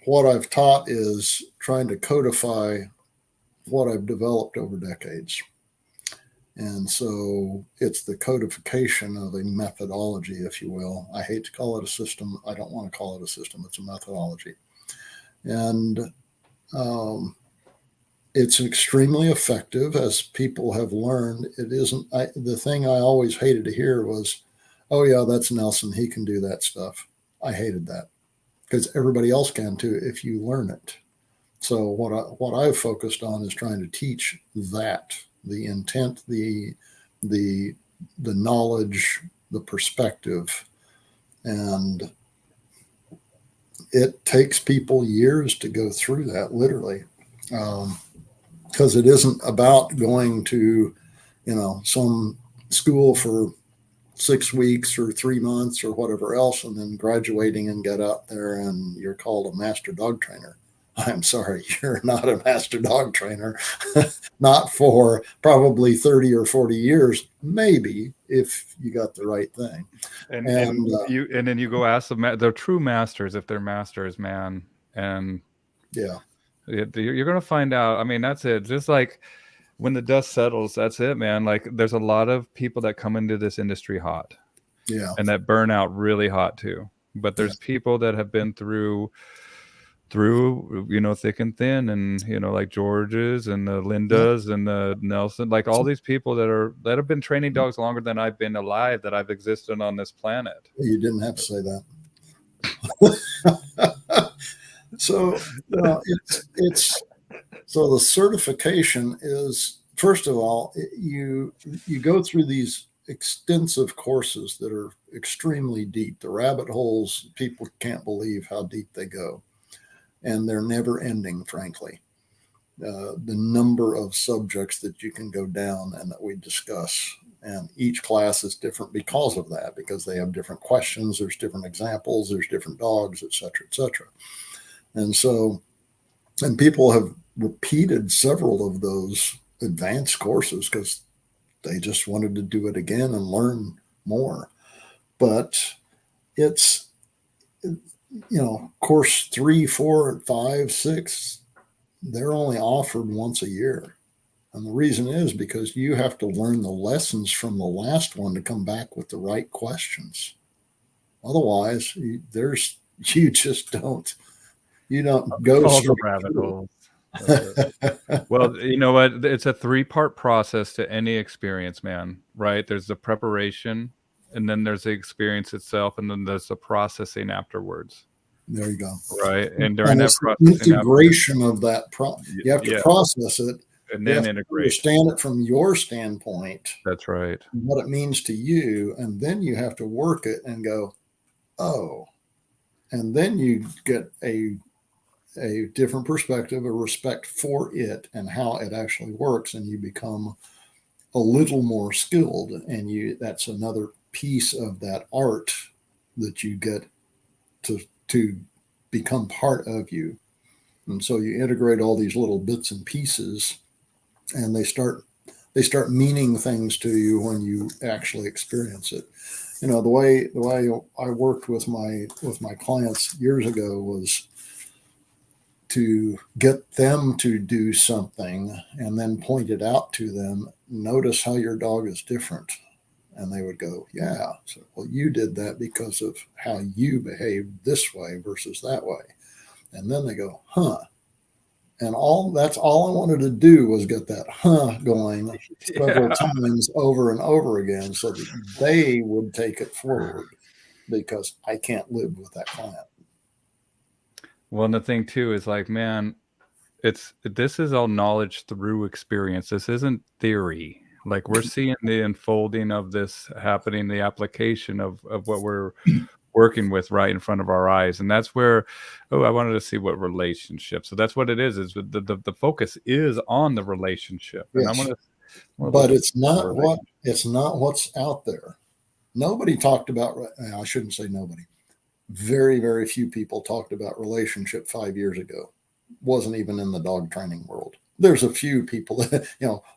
what I've taught is trying to codify what I've developed over decades. And so it's the codification of a methodology, if you will. I hate to call it a system. I don't want to call it a system. It's a methodology. And it's extremely effective, as people have learned. It isn't, the thing I always hated to hear was, oh yeah, that's Nelson. He can do that stuff. I hated that, because everybody else can too if you learn it. So what I've focused on is trying to teach that, the intent, the knowledge, the perspective. And it takes people years to go through that, literally. Because it isn't about going to, some school for 6 weeks or 3 months or whatever else, and then graduating and get out there and you're called a master dog trainer. I'm sorry, you're not a master dog trainer. Not for probably 30 or 40 years, maybe, if you got the right thing. And then you go ask the true masters if they're masters, man. And yeah, you're going to find out. I mean, that's it. Just like when the dust settles, that's it, man. Like, there's a lot of people that come into this industry hot, yeah, and that burn out really hot too. But there's people that have been through thick and thin, and like George's and the Lindas and the Nelson, like all these people that have been training dogs longer than I've been alive, that I've existed on this planet. You didn't have to say that. So so the certification is, first of all, you go through these extensive courses that are extremely deep. The rabbit holes, people can't believe how deep they go, and they're never ending, frankly. The number of subjects that you can go down and that we discuss, and each class is different because of that, because they have different questions, there's different examples, there's different dogs, et cetera, et cetera. And so, and people have repeated several of those advanced courses because they just wanted to do it again and learn more. But it's, course 3, 4, 5, 6, they're only offered once a year. And the reason is because you have to learn the lessons from the last one to come back with the right questions. Otherwise, you don't go all the rabbit holes. Well, you know what? It's a 3-part process to any experience, man, right? There's the preparation, and then there's the experience itself, and then there's the processing afterwards. There you go. Right. And during that process, integration of that, you have to process it, and You then have to integrate. understand it from your standpoint, That's right. what it means to you, and then you have to work it and go, oh, and then you get a different perspective, a respect for it and how it actually works, and you become a little more skilled, and that's another piece of that art that you get to become part of you. And so you integrate all these little bits and pieces, and they start meaning things to you when you actually experience it. The way I worked with my clients years ago was to get them to do something and then point it out to them. Notice how your dog is different. And they would go, yeah. So, well, you did that because of how you behaved this way versus that way. And then they go, huh. And that's all I wanted to do was get that huh going several times over and over again so that they would take it forward, because I can't live with that client. Well, and the thing too is like, man, this is all knowledge through experience. This isn't theory. Like, we're seeing the unfolding of this happening, the application of what we're working with right in front of our eyes. And that's where, I wanted to see what relationship. So that's what it is the focus is on the relationship. And Yes. but it's not what's out there. Nobody talked about, I shouldn't say nobody. Very, very few people talked about relationship 5 years ago. Wasn't even in the dog training world. There's a few people that,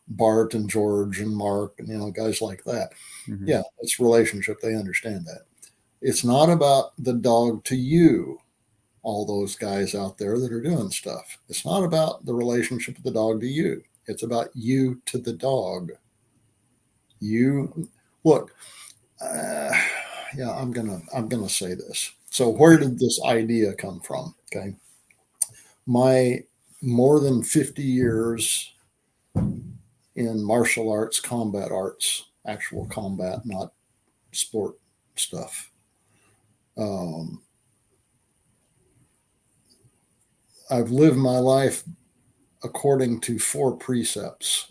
Bart and George and Mark and, guys like that. Mm-hmm. Yeah, it's relationship. They understand that. It's not about the dog to you, all those guys out there that are doing stuff. It's not about the relationship of the dog to you. It's about you to the dog. You look. I'm gonna say this. So where did this idea come from? Okay, my more than 50 years in martial arts, combat arts, actual combat, not sport stuff. I've lived my life according to 4 precepts: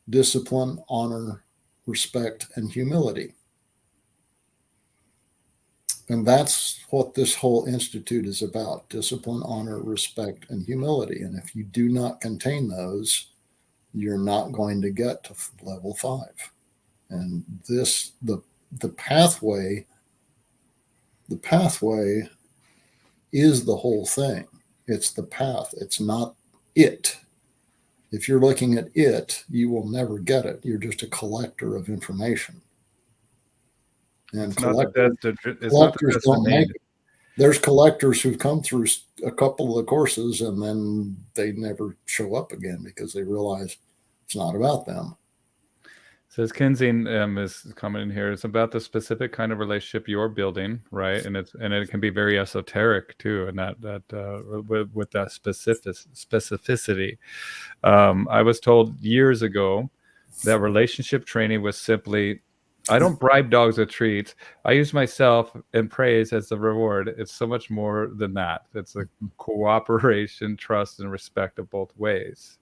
discipline, honor, respect, and humility. And that's what this whole institute is about: discipline, honor, respect, and humility. And if you do not contain those, you're not going to get to level 5. And the pathway is the whole thing. It's the path. It's not it. If you're looking at it, you will never get it. You're just a collector of information. And collectors don't make it. There's collectors who've come through a couple of the courses and then they never show up again because they realize it's not about them. Says Kinsey is commenting here. It's about the specific kind of relationship you're building, right? And it can be very esoteric too, and with that specificity. I was told years ago that relationship training was simply, I don't bribe dogs with treats. I use myself and praise as the reward. It's so much more than that. It's a cooperation, trust, and respect of both ways.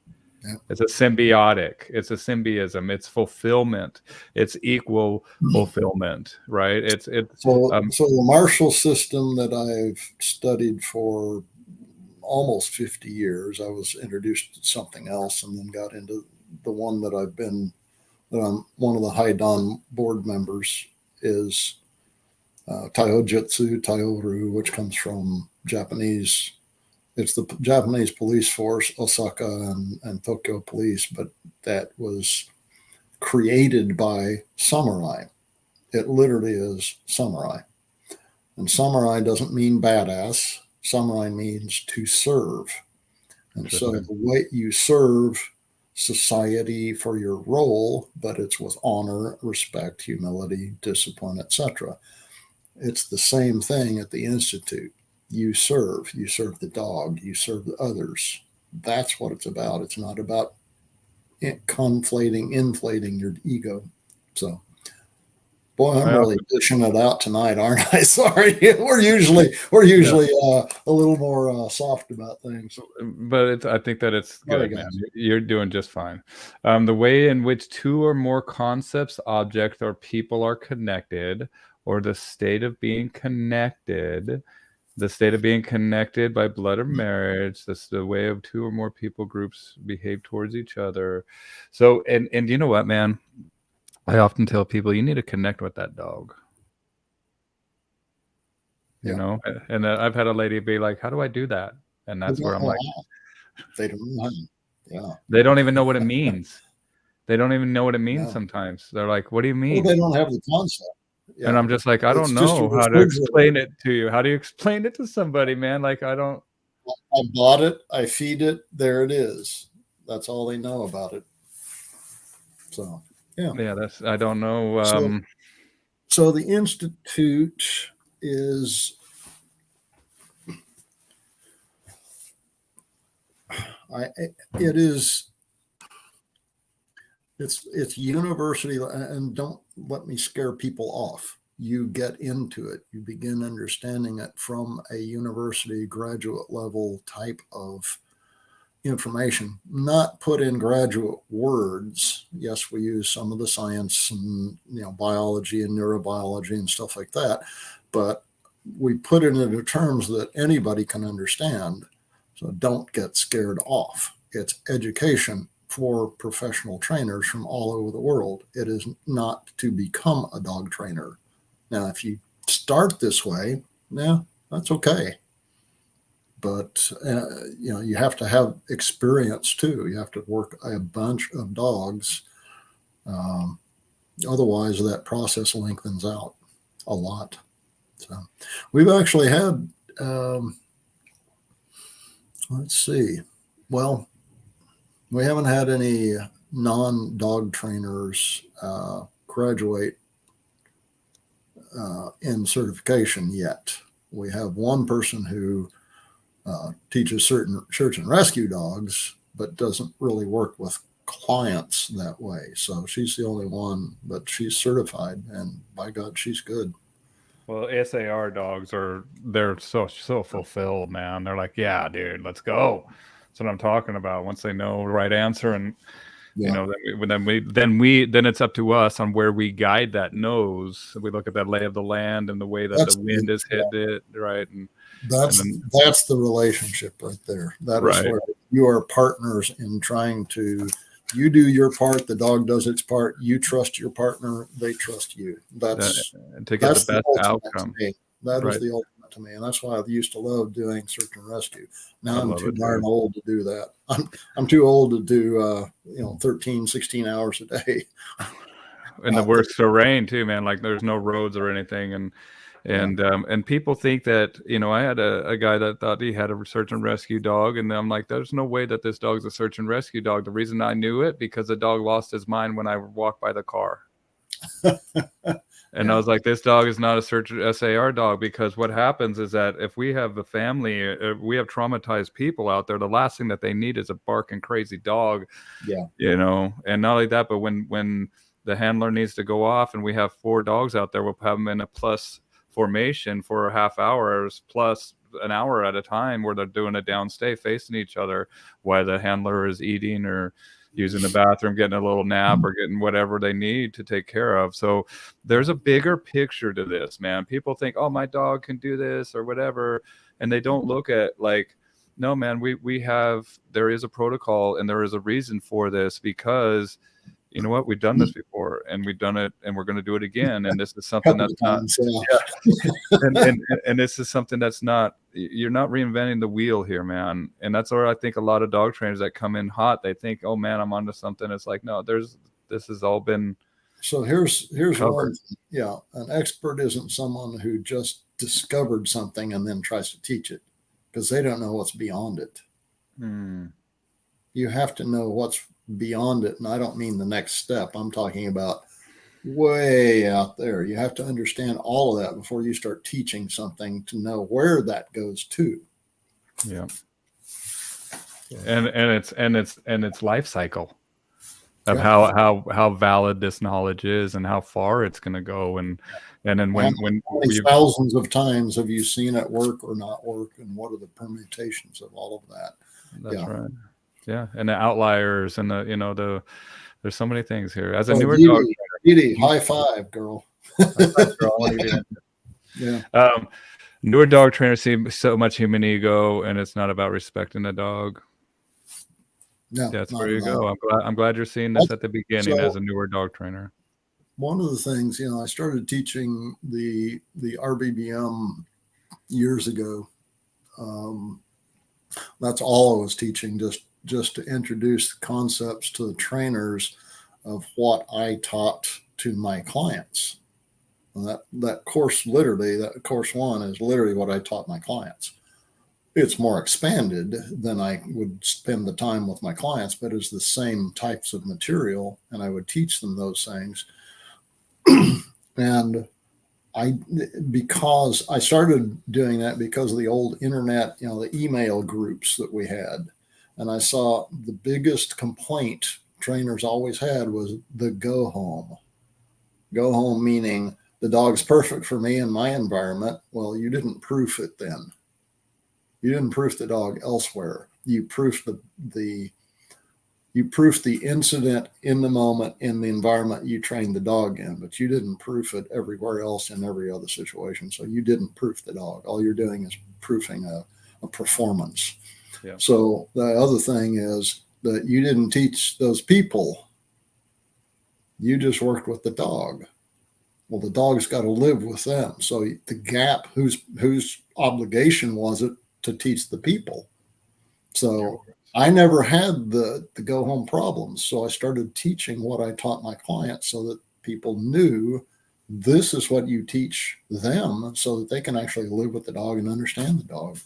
Yeah. It's a symbiotic. It's a symbiotism. It's fulfillment. It's equal fulfillment, right? So the martial system that I've studied for almost 50 years, I was introduced to something else and then got into the one that I'm one of the Haidan board members is Taijutsu, Taiyoru, which comes from Japanese. It's the Japanese police force, Osaka and Tokyo police, but that was created by samurai. It literally is samurai. And samurai doesn't mean badass. Samurai means to serve. And so the way you serve society for your role, but it's with honor, respect, humility, discipline, etc. It's the same thing at the Institute. You serve the dog, you serve the others. That's what it's about. It's not inflating your ego. So, Boy, I'm really dishing it out tonight, aren't I? Sorry, we're usually a little more soft about things. But I think that it's Sorry, good, man. guys. You're doing just fine. The way in which two or more concepts, objects, or people are connected, or the state of being connected. The state of being connected by blood or marriage. That's the way of two or more people groups behave towards each other. So, and you know what, man? I often tell people you need to connect with that dog. You know, and I've had a lady be like, "How do I do that?" And that's where I'm like, they don't know. Yeah, they don't even know what it means. They don't even know what it means. Yeah. Sometimes they're like, "What do you mean?" Well, they don't have the concept. And I'm just like, I It's don't just a know how to refrigerator. explain it to you. How do you explain it to somebody, man? Like, I don't. I bought it. I feed it. There it is. That's all they know about it. So, Yeah, that's, I don't know. So the Institute is, it's university, and don't let me scare people off. You get into it, you begin understanding it from a university graduate level type of information, not put in graduate words. Yes, we use some of the science and biology and neurobiology and stuff like that, but we put it into terms that anybody can understand. So don't get scared off. It's education for professional trainers from all over the world. It is not to become a dog trainer. Now, if you start this way, that's okay. But you have to have experience too. You have to work a bunch of dogs. Otherwise, that process lengthens out a lot. So we've actually had, let's see, well, we haven't had any non-dog trainers graduate in certification yet. We have one person who teaches certain search and rescue dogs, but doesn't really work with clients that way. So she's the only one, but she's certified, and by God, she's good. Well, SAR dogs they're so fulfilled, man. They're like, yeah, dude, let's go. That's what I'm talking about. Once they know the right answer, and then it's up to us on where we guide that nose. We look at that lay of the land and the way that the wind has hit it, right? And that's the relationship right there. That is where you are partners in trying to. You do your part, the dog does its part. You trust your partner, they trust you. That's to get the best outcome. That is the ultimate to me, and that's why I used to love doing search and rescue. Now I'm too darn old to do that. I'm too old to do 13, 16 hours a day. In the worst terrain too, man. Like there's no roads or anything, and people think that, I had a guy that thought he had a search and rescue dog, and I'm like, there's no way that this dog's a search and rescue dog. The reason I knew it, because the dog lost his mind when I walked by the car. And I was like, this dog is not a search SAR dog, because what happens is that if we have a family, we have traumatized people out there, the last thing that they need is a barking crazy dog. And not only that, but when the handler needs to go off and we have 4 dogs out there, we'll have them in a plus formation for a half hours plus an hour at a time, where they're doing a downstay facing each other while the handler is eating or using the bathroom, getting a little nap, or getting whatever they need to take care of. So there's a bigger picture to this, man. People think, oh, my dog can do this or whatever, and they don't look at, like, no, man, there is a protocol and there is a reason for this, because you know what? We've done this before, and we've done it, and we're going to do it again. And this is something that's not, and this is something that's not, you're not reinventing the wheel here, man. And that's where I think a lot of dog trainers that come in hot, they think, oh man, I'm onto something. It's like, no, this has all been. So here's one thing. Yeah. An expert isn't someone who just discovered something and then tries to teach it, because they don't know what's beyond it. You have to know what's beyond it. And I don't mean the next step. I'm talking about way out there. You have to understand all of that before you start teaching something, to know where that goes to. And it's life cycle. of Yeah. how valid this knowledge is and how far it's going to go. And then when how many thousands of times have you seen it work or not work, and what are the permutations of all of that? That's right. Yeah, and the outliers and there's so many things here. As a newer Edie, dog Edie, high five, girl. high five, girl. I want to get in. Yeah. Newer dog trainers see so much human ego, and it's not about respecting the dog. No, That's where you go. I'm glad you're seeing this at the beginning as a newer dog trainer. One of the things, I started teaching the RBBM years ago. That's all I was teaching, just to introduce concepts to the trainers of what I taught to my clients. And that course, literally, that course 1 is literally what I taught my clients. It's more expanded than I would spend the time with my clients, but it's the same types of material, and I would teach them those things. And because I started doing that because of the old internet, the email groups that we had. And I saw the biggest complaint trainers always had was the go home. Go home meaning the dog's perfect for me in my environment. Well, you didn't proof it then. You didn't proof the dog elsewhere. You proofed the incident in the moment in the environment you trained the dog in, but you didn't proof it everywhere else in every other situation. So you didn't proof the dog. All you're doing is proofing a performance. Yeah. So the other thing is that you didn't teach those people. You just worked with the dog. Well, the dog's got to live with them. So the gap, whose obligation was it to teach the people? So I never had the go home problems. So I started teaching what I taught my clients so that people knew this is what you teach them so that they can actually live with the dog and understand the dog,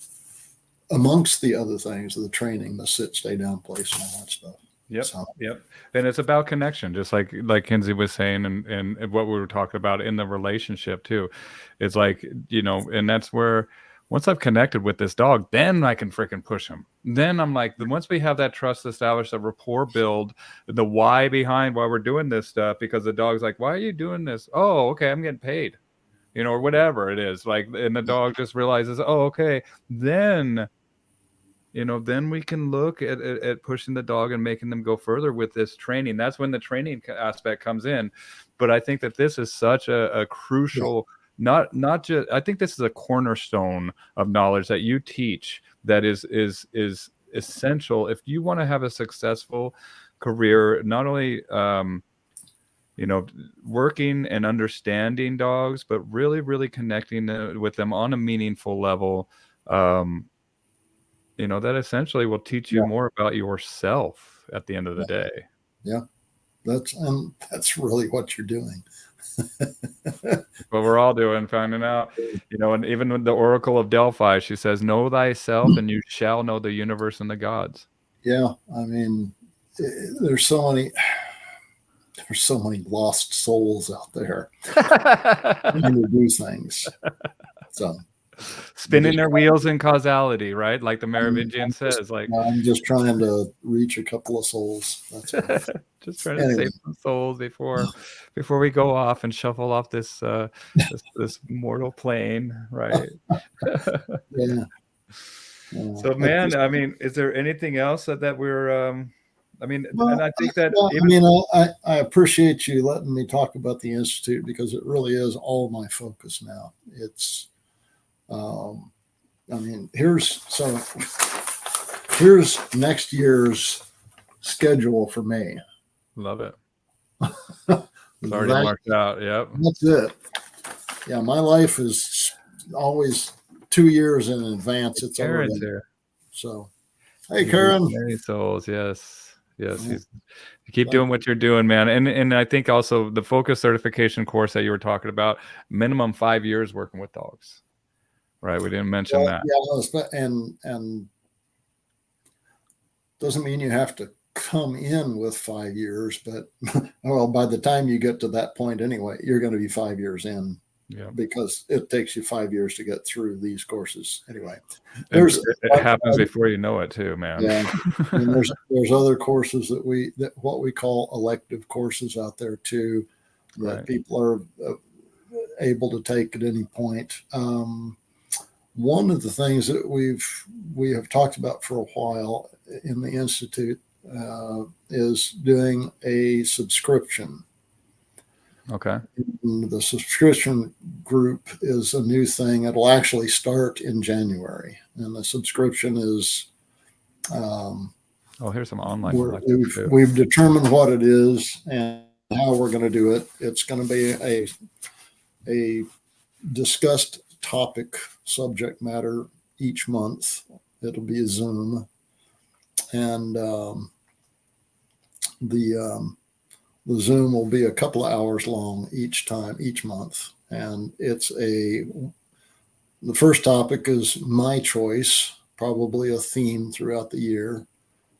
amongst the other things, the training, the sit, stay down place, and all that stuff. Yep. So. Yep. And it's about connection, just like Kinsey was saying, and what we were talking about in the relationship too. It's like, and that's where once I've connected with this dog, then I can freaking push him. Then I'm like, once we have that trust established, a rapport build, the why behind why we're doing this stuff, because the dog's like, why are you doing this? Oh, okay, I'm getting paid, or whatever it is. Like, and the dog just realizes, oh, okay, then we can look at pushing the dog and making them go further with this training. That's when the training aspect comes in. But I think that this is such a crucial, not just, I think this is a cornerstone of knowledge that you teach that is essential if you want to have a successful career, not only, working and understanding dogs, but really, really connecting with them on a meaningful level. That essentially will teach you more about yourself at the end of the day. Yeah. That's really what you're doing. What we're all doing, finding out, and even with the Oracle of Delphi, she says, know thyself and you shall know the universe and the gods. Yeah. I mean, there's so many lost souls out there trying to do things. So spinning their wheels in causality, right? Like the Merovingian says, like, I'm just trying to reach a couple of souls. That's all. Just trying to save some souls before we go off and shuffle off this this mortal plane, right? Yeah. So, man, I mean, is there anything else that we're and I think that I appreciate you letting me talk about the Institute, because it really is all my focus now. It's here's next year's schedule for me. Love it. It's already marked out. Yep. That's it. Yeah, my life is always 2 years in advance. It's Karen's here. So, hey, Karen. Many souls. Yes. Yes. You keep doing what you're doing, man. And I think also the focus certification course that you were talking about, minimum 5 years working with dogs. Right. We didn't mention that. Yeah. And doesn't mean you have to come in with 5 years, but by the time you get to that point anyway, you're going to be 5 years in Yeah. because it takes you 5 years to get through these courses. Anyway, It happens before you know it too, man. Yeah, and there's other courses that what we call elective courses out there too, that Right. people are able to take at any point. One of the things that we have talked about for a while in the Institute is doing a subscription. Okay. And the subscription group is a new thing. It'll actually start in January, and the subscription is. Oh, here's some online electives too. We've determined what it is and how we're going to do it. It's going to be a discussed topic, subject matter each month. It'll be a Zoom, and the Zoom will be a couple of hours long each month. And the first topic is my choice, probably a theme throughout the year.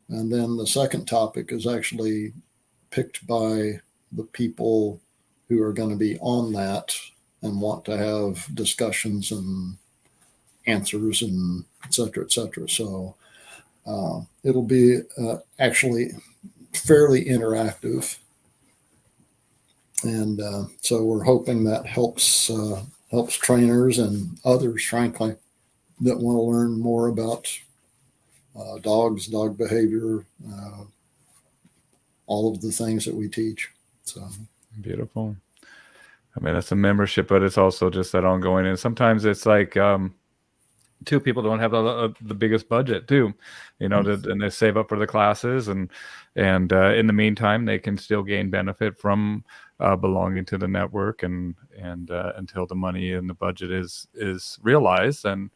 And then the second topic is actually picked by the people who are going to be on that and want to have discussions and answers and et cetera, et cetera. So it'll be actually fairly interactive. And so we're hoping that helps trainers and others, frankly, that want to learn more about dogs, dog behavior, all of the things that we teach. So beautiful. I mean, that's a membership, but it's also just that ongoing. And sometimes it's like two people don't have the biggest budget too, and they save up for the classes, and in the meantime, they can still gain benefit from belonging to the network, and until the money and the budget is realized, and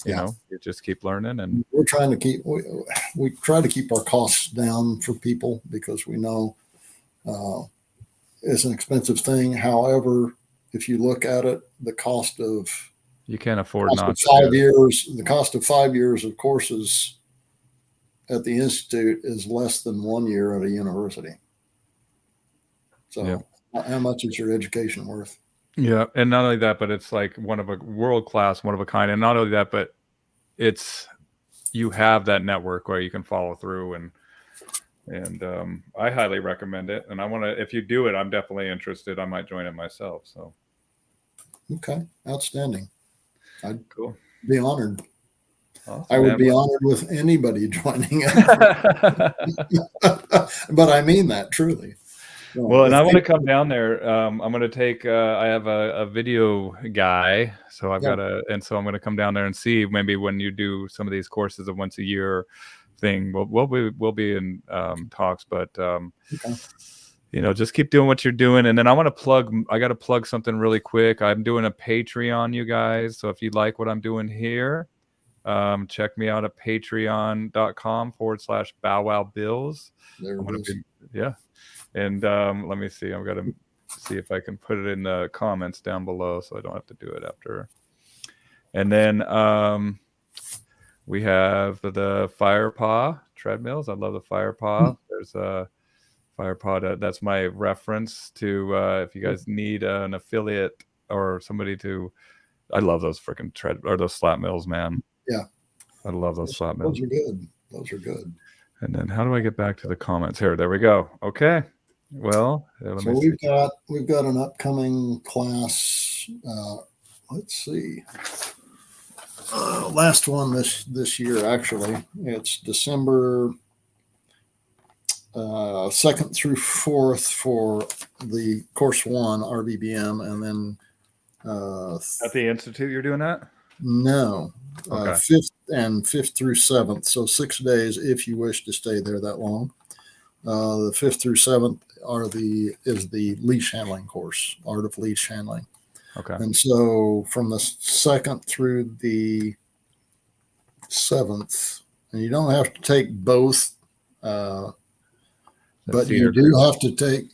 you just keep learning. And we're trying to we try to keep our costs down for people, because we know it's an expensive thing. However, if you look at it, the cost of you can't afford not to 5 years. The cost of 5 years of courses at the Institute is less than 1 year at a university. So how much is your education worth? Yeah. And not only that, but it's like one of a world-class, one of a kind. And not only that, but you have that network where you can follow through, and I highly recommend it. And if you do it, I'm definitely interested. I might join it myself. So. Okay. Outstanding. I'd be honored. Awesome, I would be honored with anybody joining it. But I mean that truly. Well, and I want to come down there. I'm going to take. I have a video guy, so I've got so I'm going to come down there and see maybe when you do some of these courses of once a year thing. We'll be in talks, but just keep doing what you're doing. And then I got to plug something really quick. I'm doing a Patreon, you guys. So if you like what I'm doing here, check me out at patreon.com/bowwowbills. And let me see. I'm going to see if I can put it in the comments down below, so I don't have to do it after. And then we have the Firepaw treadmills. I love the Firepaw. There's a Firepaw. That's my reference to if you guys need an affiliate or somebody to. I love those freaking those slap mills, man. Yeah, I love those slap mills. Those are good. Those are good. And then how do I get back to the comments here? There we go. Okay. Well, so we've got an upcoming class. Let's see. Last one this year, actually. It's December 2nd through 4th for the course 1 RBBM, and then at the Institute you're doing that? No. 5th through 7th, so 6 days if you wish to stay there that long. The 5th through 7th is the leash handling course, art of leash handling. Okay. And so from the 2nd through the 7th, and you don't have to take both, but you do have to take,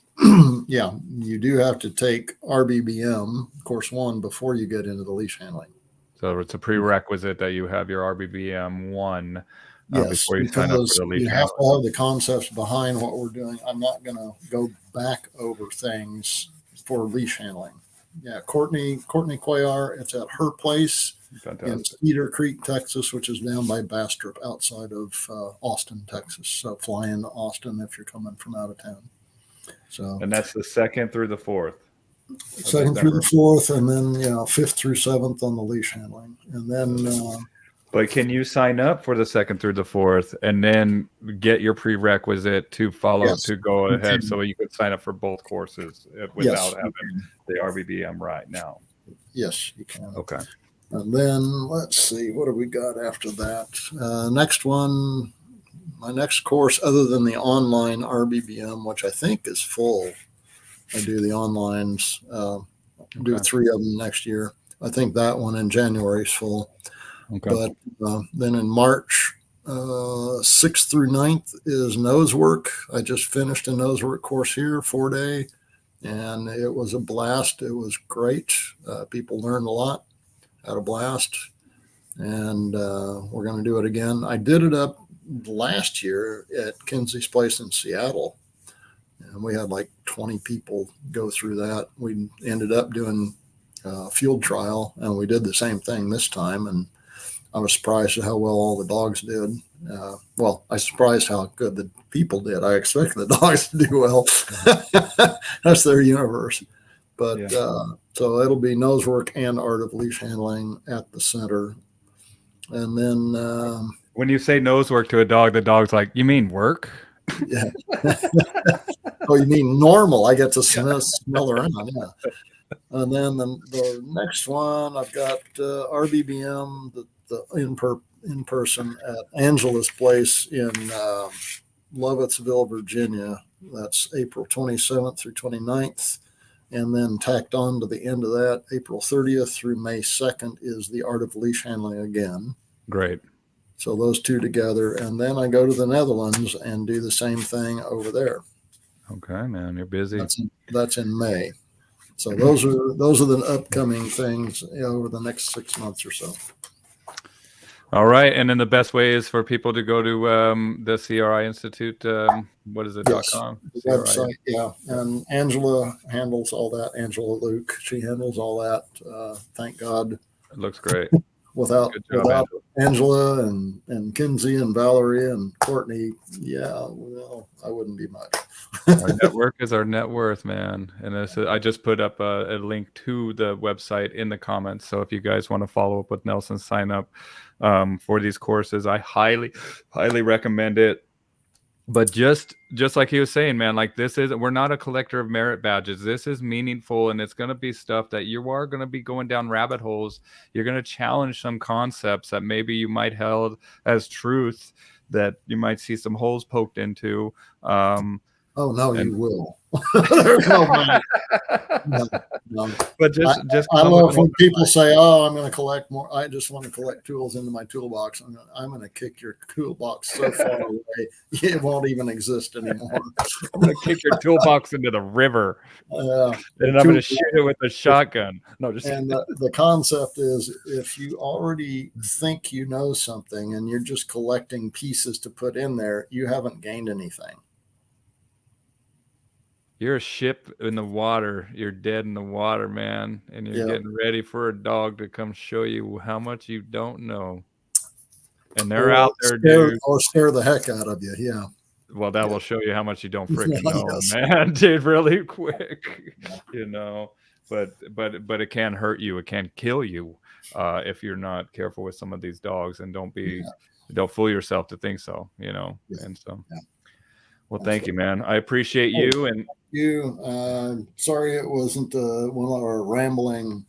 you do have to take RBBM course 1 before you get into the leash handling. So it's a prerequisite that you have your RBBM 1 before you sign up for the leash. You have to have the concepts behind what we're doing. I'm not going to go back over things for leash handling. Courtney Cuellar. It's at her place in Fantastic. Cedar Creek, Texas, which is down by Bastrop outside of Austin, Texas. So fly into Austin if you're coming from out of town. So, And that's the 2nd through the 4th. second through the 4th, and then 5th through 7th on the leash handling, and then. But can you sign up for the 2nd through the 4th and then get your prerequisite to follow to go ahead, so you could sign up for both courses without having the RBBM right now? Yes, you can. Okay. And then let's see, what have we got after that? Next one, my next course, other than the online RBBM, which I think is full. I do the onlines, do 3 of them next year. I think that one in January is full. Okay. But then in March, 6th through 9th is nose work. I just finished a nose work course here, 4-day, and it was a blast. It was great. People learned a lot, had a blast, and we're going to do it again. I did it up last year at Kinsey's place in Seattle, and we had like 20 people go through that. We ended up doing a field trial, and we did the same thing this time, and I was surprised at how well all the dogs did. I was surprised how good the people did. I expected the dogs to do well. That's their universe. But so it'll be nose work and art of leash handling at the center. And then when you say nose work to a dog, the dog's like, "You mean work?" Yeah. Oh, you mean normal? I get to smell around. Yeah. And then the next one, I've got RBBM, the in person at Angela's place in Lovettsville, Virginia. That's April 27th through 29th. And then tacked on to the end of that, April 30th through May 2nd is the art of leash handling again. Great. So those 2 together. And then I go to the Netherlands and do the same thing over there. Okay, man, you're busy. That's in May. So those are the upcoming things over the next 6 months or so. All right, and then the best way is for people to go to the CRI Institute. What is it? .com? The website, yeah. And Angela handles all that. Angela Luke, she handles all that. Thank God. It looks great. Without Angela and Kinsey and Valerie and Courtney, I wouldn't be much. Our network is our net worth, man. And I just put up a link to the website in the comments. So if you guys want to follow up with Nelson, sign up for these courses. I highly recommend it. But just like he was saying, man, like we're not a collector of merit badges. This is meaningful, and it's going to be stuff that you are going to be going down rabbit holes. You're going to challenge some concepts that maybe you might held as truth, that you might see some holes poked into. Oh no, you will. There's no way. No. But just I love when people say, "Oh, I'm going to collect more. I just want to collect tools into my toolbox." I'm going to kick your toolbox so far away it won't even exist anymore. I'm going to kick your toolbox into the river, and I'm going to shoot it with a shotgun. No, the concept is, if you already think you know something and you're just collecting pieces to put in there, you haven't gained anything. You're a ship in the water. You're dead in the water, man. And you're getting ready for a dog to come show you how much you don't know. And they're out there, dude. Or scare the heck out of you, yeah. Well, that will show you how much you don't freaking know, man, dude, really quick. But it can hurt you. It can kill you if you're not careful with some of these dogs. And don't fool yourself to think so, And so. Well, thank you, man. I appreciate you. And sorry it wasn't one of our rambling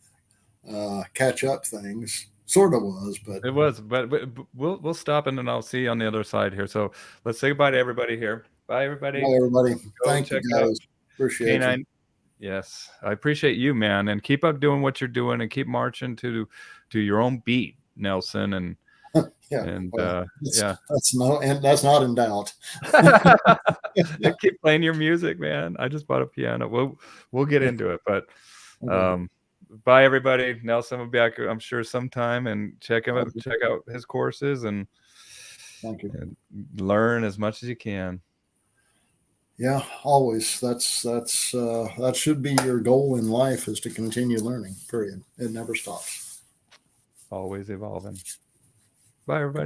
catch-up things. Sort of was, but it was. But we'll stop, and then I'll see you on the other side here. So let's say goodbye to everybody here. Bye, everybody. Bye, everybody. Thank you, guys. Appreciate it. Yes, I appreciate you, man, and keep up doing what you're doing, and keep marching to your own beat, Nelson, and. That's not in doubt. Keep playing your music, man. I just bought a piano. We'll get into it, but bye, everybody. Nelson will be back, I'm sure, sometime, and check out his courses and thank you. And learn as much as you can. Yeah, always. That should be your goal in life, is to continue learning. Period. It never stops. Always evolving. Bye, everybody.